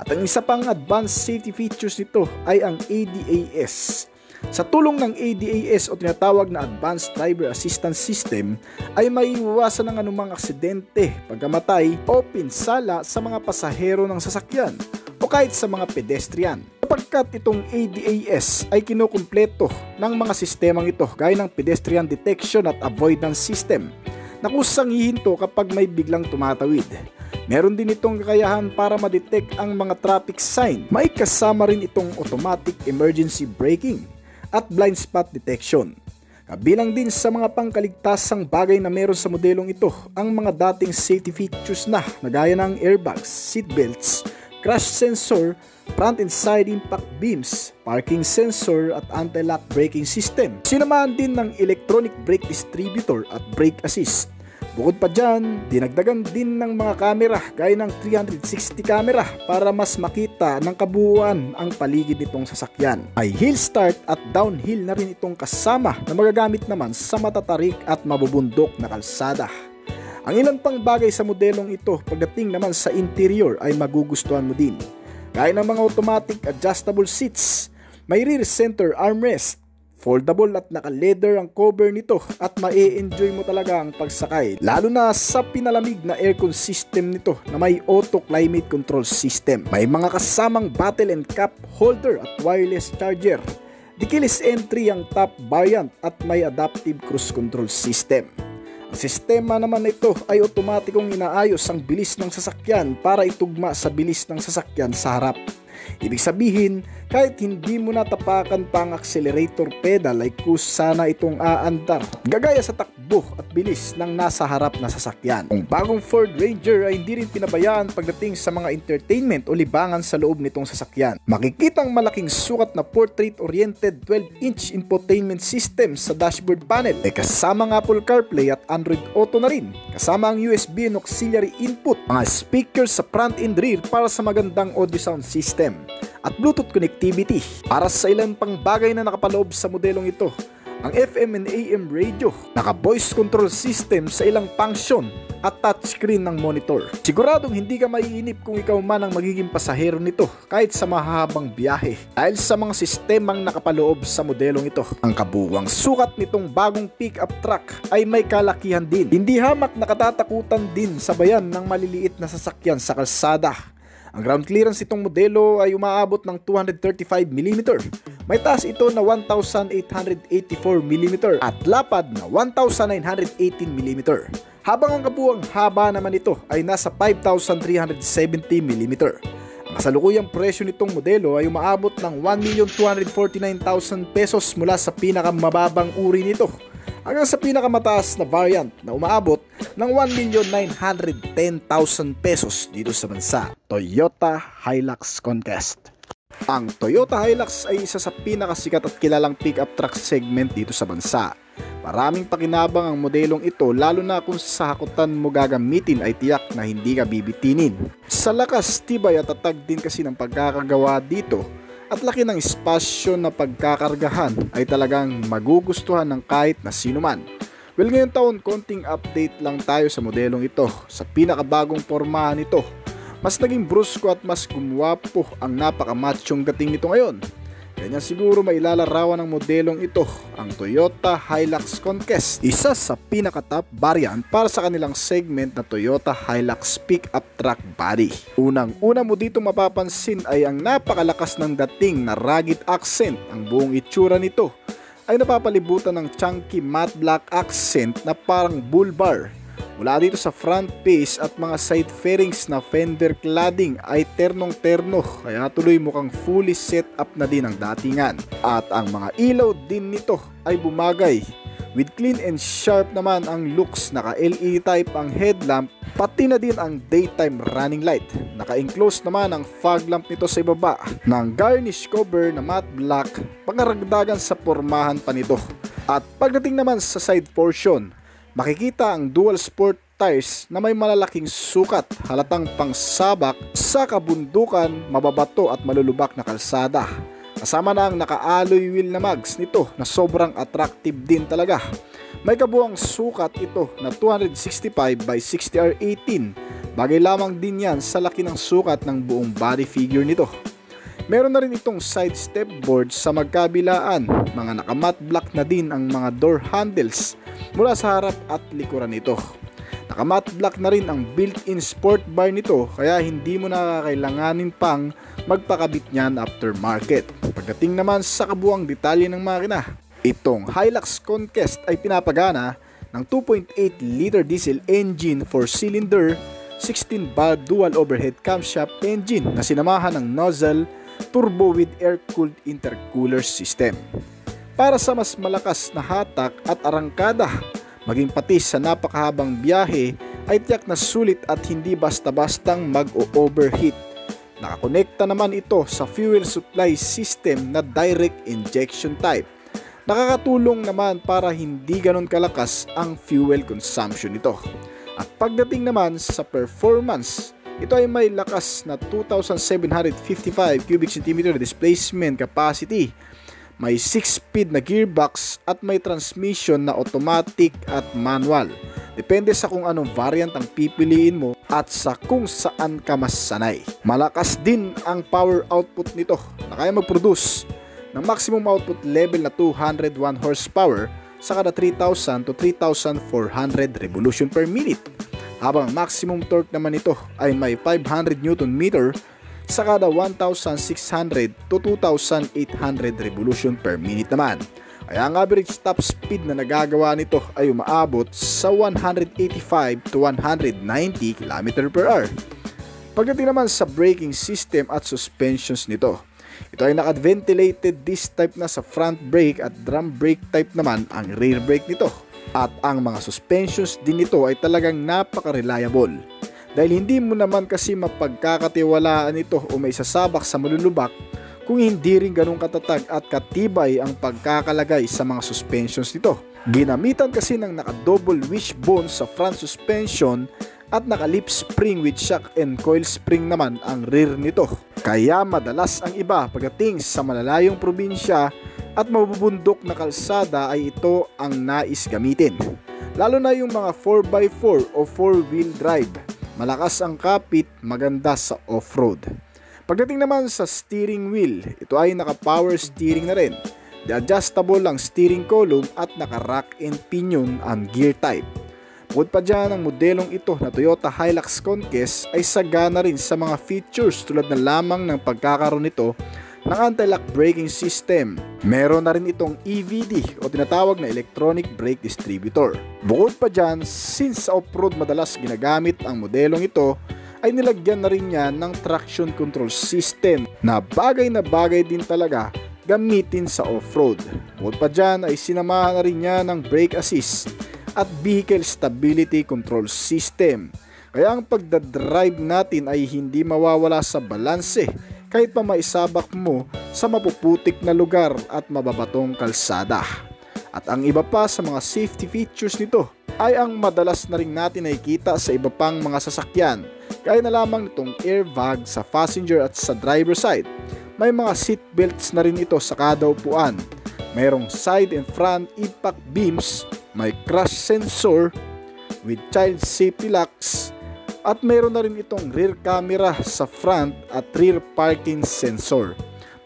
At ang isa pang advanced safety features nito ay ang ADAS. Sa tulong ng ADAS o tinatawag na Advanced Driver Assistance System ay maiiwasan ang anumang aksidente, pagkamatay o pinsala sa mga pasahero ng sasakyan o kahit sa mga pedestrian. Sapagkat itong ADAS ay kinukumpleto ng mga sistemang ito gaya ng pedestrian detection at avoidance system na kusang hihinto kapag may biglang tumatawid. Meron din itong kakayahan para ma-detect ang mga traffic sign. May kasama rin itong automatic emergency braking at blind spot detection. Kabilang din sa mga pangkaligtasang bagay na meron sa modelong ito ang mga dating safety features na gaya ng airbags, seatbelts, crash sensor, front and side impact beams, parking sensor at anti-lock braking system. Sinamahan din ng electronic brake distributor at brake assist. Bukod pa dyan, dinagdagan din ng mga kamera gaya ng 360 camera para mas makita ng kabuuan ang paligid nitong sasakyan. May hill start at downhill na rin itong kasama na magagamit naman sa matatarik at mabubundok na kalsada. Ang ilan pang bagay sa modelong ito pagdating naman sa interior ay magugustuhan mo din. Gaya ng mga automatic adjustable seats, may rear center armrest, foldable at naka-leather ang cover nito at ma-enjoy mo talaga ang pagsakay. Lalo na sa pinalamig na aircon system nito na may auto climate control system. May mga kasamang bottle and cup holder at wireless charger. Di keyless entry ang top variant at may adaptive cruise control system. Ang sistema naman nito ay otomatikong inaayos ang bilis ng sasakyan para itugma sa bilis ng sasakyan sa harap. Ibig sabihin, kahit hindi mo natapakan pa ang accelerator pedal ay kusana itong aandar, gagaya sa takbo at bilis ng nasa harap na sasakyan. Ang bagong Ford Ranger ay hindi rin pinabayaan pagdating sa mga entertainment o libangan sa loob nitong sasakyan. Makikitang malaking sukat na portrait-oriented 12-inch infotainment system sa dashboard panel. May kasamang Apple CarPlay at Android Auto na rin, kasama ang USB and auxiliary input, mga speakers sa front and rear para sa magandang audio sound system, at Bluetooth connectivity. Para sa ilan pang bagay na nakapaloob sa modelong ito, ang FM and AM radio, naka-voice control system sa ilang function at touchscreen ng monitor. Siguradong hindi ka maiinip kung ikaw man ang magiging pasahero nito kahit sa mahahabang biyahe dahil sa mga sistemang nakapaloob sa modelong ito. Ang kabuuang sukat nitong bagong pickup truck ay may kalakihan din. Hindi hamak na katatakutan din sa bayan ng maliliit na sasakyan sa kalsada. Ang ground clearance itong modelo ay umaabot ng 235mm. May taas ito na 1,884mm at lapad na 1,918mm. Habang ang kabuuang haba naman ito ay nasa 5,370mm. Ang kasalukuyang presyo nitong modelo ay umaabot ng 1,249,000 pesos mula sa pinakamababang uri nito hanggang sa pinakamataas na variant na umaabot ng 1,910,000 pesos dito sa bansa. Toyota Hilux Conquest. Ang Toyota Hilux ay isa sa pinakasikat at kilalang pickup truck segment dito sa bansa. Maraming pakinabang ang modelong ito lalo na kung sa hakutan mo gagamitin ay tiyak na hindi ka bibitinin. Sa lakas, tibay at tatag din kasi ng pagkakagawa dito at laki ng espasyo na pagkakargahan ay talagang magugustuhan ng kahit na sino man. Well, ngayong taon konting update lang tayo sa modelong ito. Sa pinakabagong pormahan nito, mas naging brusko at mas gumwapo ang napaka-machong dating nito ngayon. Ganyan siguro mailalarawan ng modelong ito ang Toyota Hilux Conquest, isa sa pinaka-top variant para sa kanilang segment na Toyota Hilux pickup truck body. Unang-una mo dito mapapansin ay ang napakalakas ng dating na rugged accent. Ang buong itsura nito ay napapalibutan ng chunky matte black accent na parang bull bar. Mula dito sa front face at mga side fairings na fender cladding ay ternong-terno, kaya tuloy mukhang fully set up na din ang datingan. At ang mga ilaw din nito ay bumagay. With clean and sharp naman ang looks, naka-LED type ang headlamp, pati na din ang daytime running light. Naka-enclose naman ang fog lamp nito sa ibaba ng garnish cover na matte black, pangaragdagan sa pormahan pa nito. At pagdating naman sa side portion, makikita ang dual sport tires na may malalaking sukat, halatang pangsabak sa kabundukan, mababato at malulubak na kalsada. Kasama na ang naka-alloy wheel na mags nito na sobrang attractive din talaga. May kabuang sukat ito na 265 by 60R18. Bagay lamang din yan sa laki ng sukat ng buong body figure nito. Meron na rin itong side step board sa magkabilaan. Mga naka-matte black na din ang mga door handles mula sa harap at likuran nito. Naka-matte black na rin ang built-in sport bar nito, kaya hindi mo nakakailanganin pang magpakabit niyan aftermarket. Pagdating naman sa kabuang detalye ng makina, itong Hilux Conquest ay pinapagana ng 2.8 liter diesel engine 4-cylinder 16-valve dual overhead camshaft engine na sinamahan ng nozzle turbo with air-cooled intercooler system. Para sa mas malakas na hatak at arangkada, maging pati sa napakahabang biyahe ay tiyak na sulit at hindi basta-bastang mag-overheat. Nakakonekta naman ito sa fuel supply system na direct injection type. Nakakatulong naman para hindi ganon kalakas ang fuel consumption nito. At pagdating naman sa performance, ito ay may lakas na 2,755 cubic centimeter displacement capacity, may 6-speed na gearbox at may transmission na automatic at manual. Depende sa kung anong variant ang pipiliin mo at sa kung saan ka mas sanay. Malakas din ang power output nito na kaya mag-produce ng maximum output level na 201 horsepower sa kada 3,000 to 3,400 revolution per minute. Habang maximum torque naman ito ay may 500 Nm sa kada 1,600 to 2,800 revolution per minute naman. Kaya ang average top speed na nagagawa nito ay umaabot sa 185 to 190 km per hour. Pagdating naman sa braking system at suspensions nito, ito ay naka-ventilated disc type na sa front brake at drum brake type naman ang rear brake nito. At ang mga suspensions din nito ay talagang napaka-reliable. Dahil hindi mo naman kasi mapagkakatiwalaan ito o may sasabak sa malulubak kung hindi rin ganun katatag at katibay ang pagkakalagay sa mga suspensions nito. Ginamitan kasi ng naka-double wishbone sa front suspension at naka-lip spring with shock and coil spring naman ang rear nito. Kaya madalas ang iba pagdating sa malalayong probinsya at mabubundok na kalsada ay ito ang nais gamitin. Lalo na yung mga 4x4 o 4-wheel drive. Malakas ang kapit, maganda sa off-road. Pagdating naman sa steering wheel, ito ay naka-power steering na rin. The-adjustable ang steering column at naka-rack and pinion ang gear type. Bukod pa dyan, ang modelong ito na Toyota Hilux Conquest ay sagana rin sa mga features tulad na lamang ng pagkakaroon nito ng anti-lock braking system. Meron na rin itong EVD o tinatawag na electronic brake distributor. Bukod pa dyan, since sa off-road madalas ginagamit ang modelong ito, ay nilagyan na rin niya ng traction control system na bagay din talaga gamitin sa off-road. Bukod pa dyan ay sinamahan na rin niya ng brake assist at vehicle stability control system. Kaya ang pagdadrive natin ay hindi mawawala sa balanse kahit pa maisabak mo sa mapuputik na lugar at mababatong kalsada. At ang iba pa sa mga safety features nito ay ang madalas na rin natin nakikita sa iba pang mga sasakyan. Kaya na lamang nitong airbag sa passenger at sa driver side. May mga seat belts na rin ito sa kada upuan. Mayroong side and front impact beams, may crash sensor with child safety locks, at mayroon na rin itong rear camera sa front at rear parking sensor.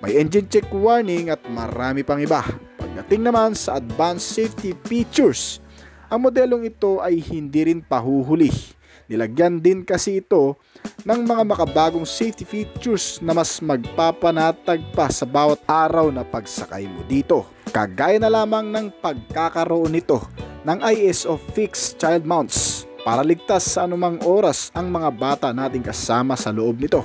May engine check warning at marami pang iba. Pagdating naman sa advanced safety features, ang modelong ito ay hindi rin pahuhuli. Nilagyan din kasi ito ng mga makabagong safety features na mas magpapanatag pa sa bawat araw na pagsakay mo dito. Kagaya na lamang ng pagkakaroon nito ng ISO fixed child mounts para ligtas sa anumang oras ang mga bata nating kasama sa loob nito.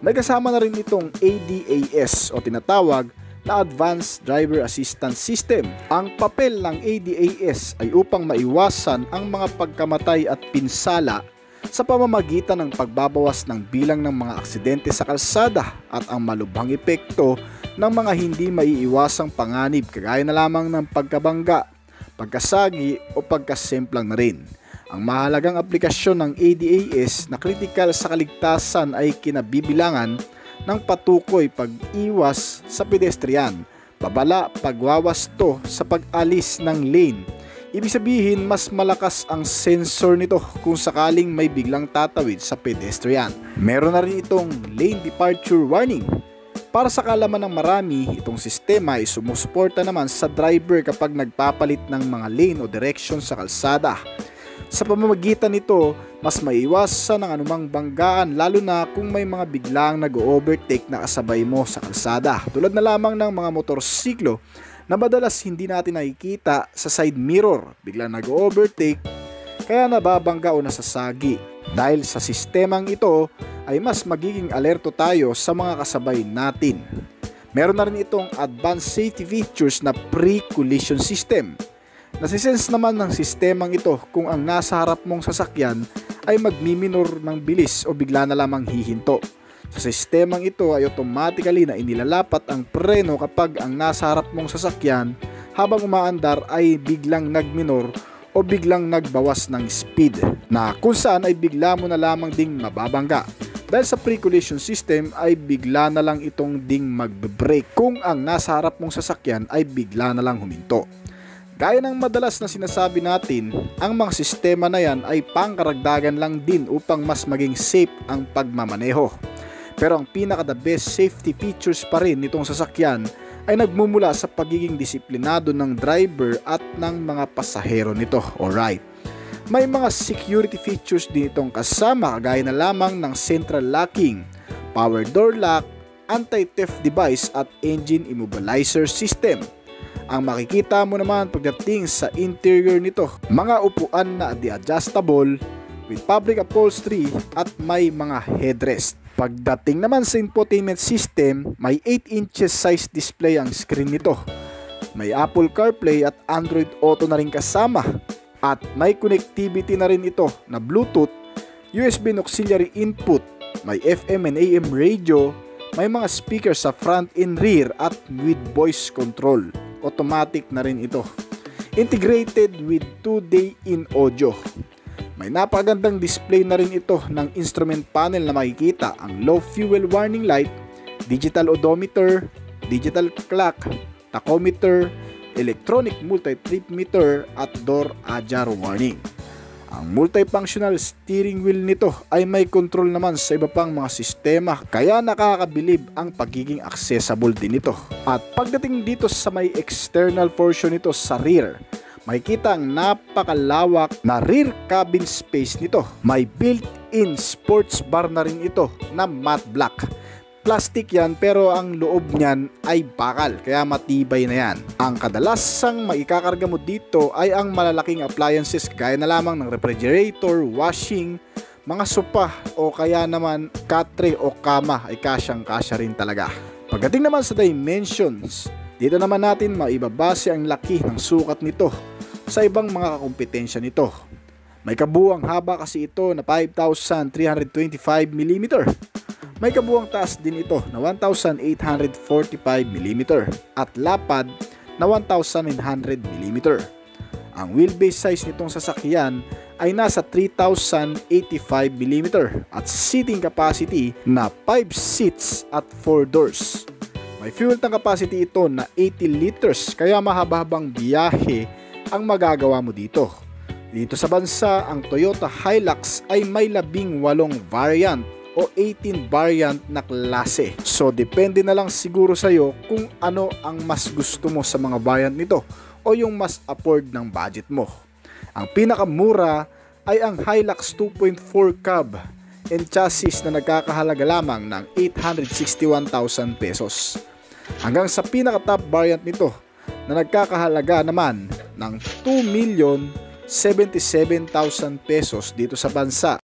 May kasama na rin itong ADAS o tinatawag na Advanced Driver Assistance System. Ang papel ng ADAS ay upang maiwasan ang mga pagkamatay at pinsala sa pamamagitan ng pagbabawas ng bilang ng mga aksidente sa kalsada at ang malubhang epekto ng mga hindi maiiwasang panganib kagaya na lamang ng pagkabangga, pagkasagi o pagkasemplang na rin. Ang mahalagang aplikasyon ng ADAS na kritikal sa kaligtasan ay kinabibilangan ng patukoy pag-iwas sa pedestrian, babala pagwawasto sa pag-alis ng lane. Ibig sabihin mas malakas ang sensor nito kung sakaling may biglang tatawid sa pedestrian. Meron na rin itong lane departure warning. Para sa kalaman ng marami, itong sistema ay sumusuporta naman sa driver kapag nagpapalit ng mga lane o direction sa kalsada. Sa pamamagitan nito, mas maiwasan ang anumang banggaan lalo na kung may mga biglang nag-overtake na kasabay mo sa kalsada. Tulad na lamang ng mga motorsiklo na madalas hindi natin nakikita sa side mirror, biglang nag-overtake kaya nababangga o nasasagi. Dahil sa sistemang ito ay mas magiging alerto tayo sa mga kasabay natin. Meron na rin itong advanced safety features na pre-collision system. Nasisense naman ng sistemang ito kung ang nasa harap mong sasakyan ay magmiminor ng bilis o bigla na lamang hihinto. Sa sistemang ito ay automatically na inilalapat ang preno kapag ang nasa harap mong sasakyan habang umaandar ay biglang nagminor o biglang nagbawas ng speed na kung saan ay bigla mo na lamang ding mababangga. Dahil sa pre-collision system ay bigla na lang itong ding magbe-brake kung ang nasa harap mong sasakyan ay bigla na lang huminto. Gaya ng madalas na sinasabi natin, ang mga sistema na yan ay pangkaragdagan lang din upang mas maging safe ang pagmamaneho. Pero ang pinaka-the best safety features pa rin nitong sasakyan ay nagmumula sa pagiging disiplinado ng driver at ng mga pasahero nito. Alright. May mga security features din itong kasama kagaya na lamang ng central locking, power door lock, anti-theft device at engine immobilizer system. Ang makikita mo naman pagdating sa interior nito, mga upuan na adjustable with fabric upholstery at may mga headrest. Pagdating naman sa infotainment system, may 8 inches size display ang screen nito. May Apple CarPlay at Android Auto na rin kasama. At may connectivity na rin ito na Bluetooth, USB and auxiliary input, may FM and AM radio, may mga speaker sa front and rear at with voice control. Automatic na rin ito. Integrated with 2-day in audio. May napakagandang display na rin ito ng instrument panel na makikita ang low fuel warning light, digital odometer, digital clock, tachometer, electronic multi-trip meter at door ajar warning. Ang multifunctional steering wheel nito ay may control naman sa iba pang mga sistema kaya nakakabilib ang pagiging accessible din nito. At pagdating dito sa may external portion nito sa rear, makikita ang napakalawak na rear cabin space nito. May built-in sports bar na rin ito na matte black. Plastic yan pero ang loob niyan ay bakal kaya matibay na yan. Ang kadalasang maikakarga mo dito ay ang malalaking appliances gaya na lamang ng refrigerator, washing, mga sopa o kaya naman katre o kama ay kasyang-kasya rin talaga. Pagdating naman sa dimensions, dito naman natin maibabase ang laki ng sukat nito sa ibang mga kakumpetensya nito. May kabuuang haba kasi ito na 5,325 mm. May kabuuang taas din ito na 1,845mm at lapad na 1,900 mm. Ang wheelbase size nitong sasakyan ay nasa 3,085mm at seating capacity na 5 seats at 4 doors. May fuel tank capacity ito na 80 liters kaya mahaba-habang biyahe ang magagawa mo dito. Dito sa bansa, ang Toyota Hilux ay may 18 variant o 18 variant na klase. So depende na lang siguro sa'yo kung ano ang mas gusto mo sa mga variant nito o yung mas afford ng budget mo. Ang pinakamura ay ang Hilux 2.4 cab and chassis na nagkakahalaga lamang ng 861,000 pesos. Hanggang sa pinaka-top variant nito na nagkakahalaga naman ng 2,077,000 pesos dito sa bansa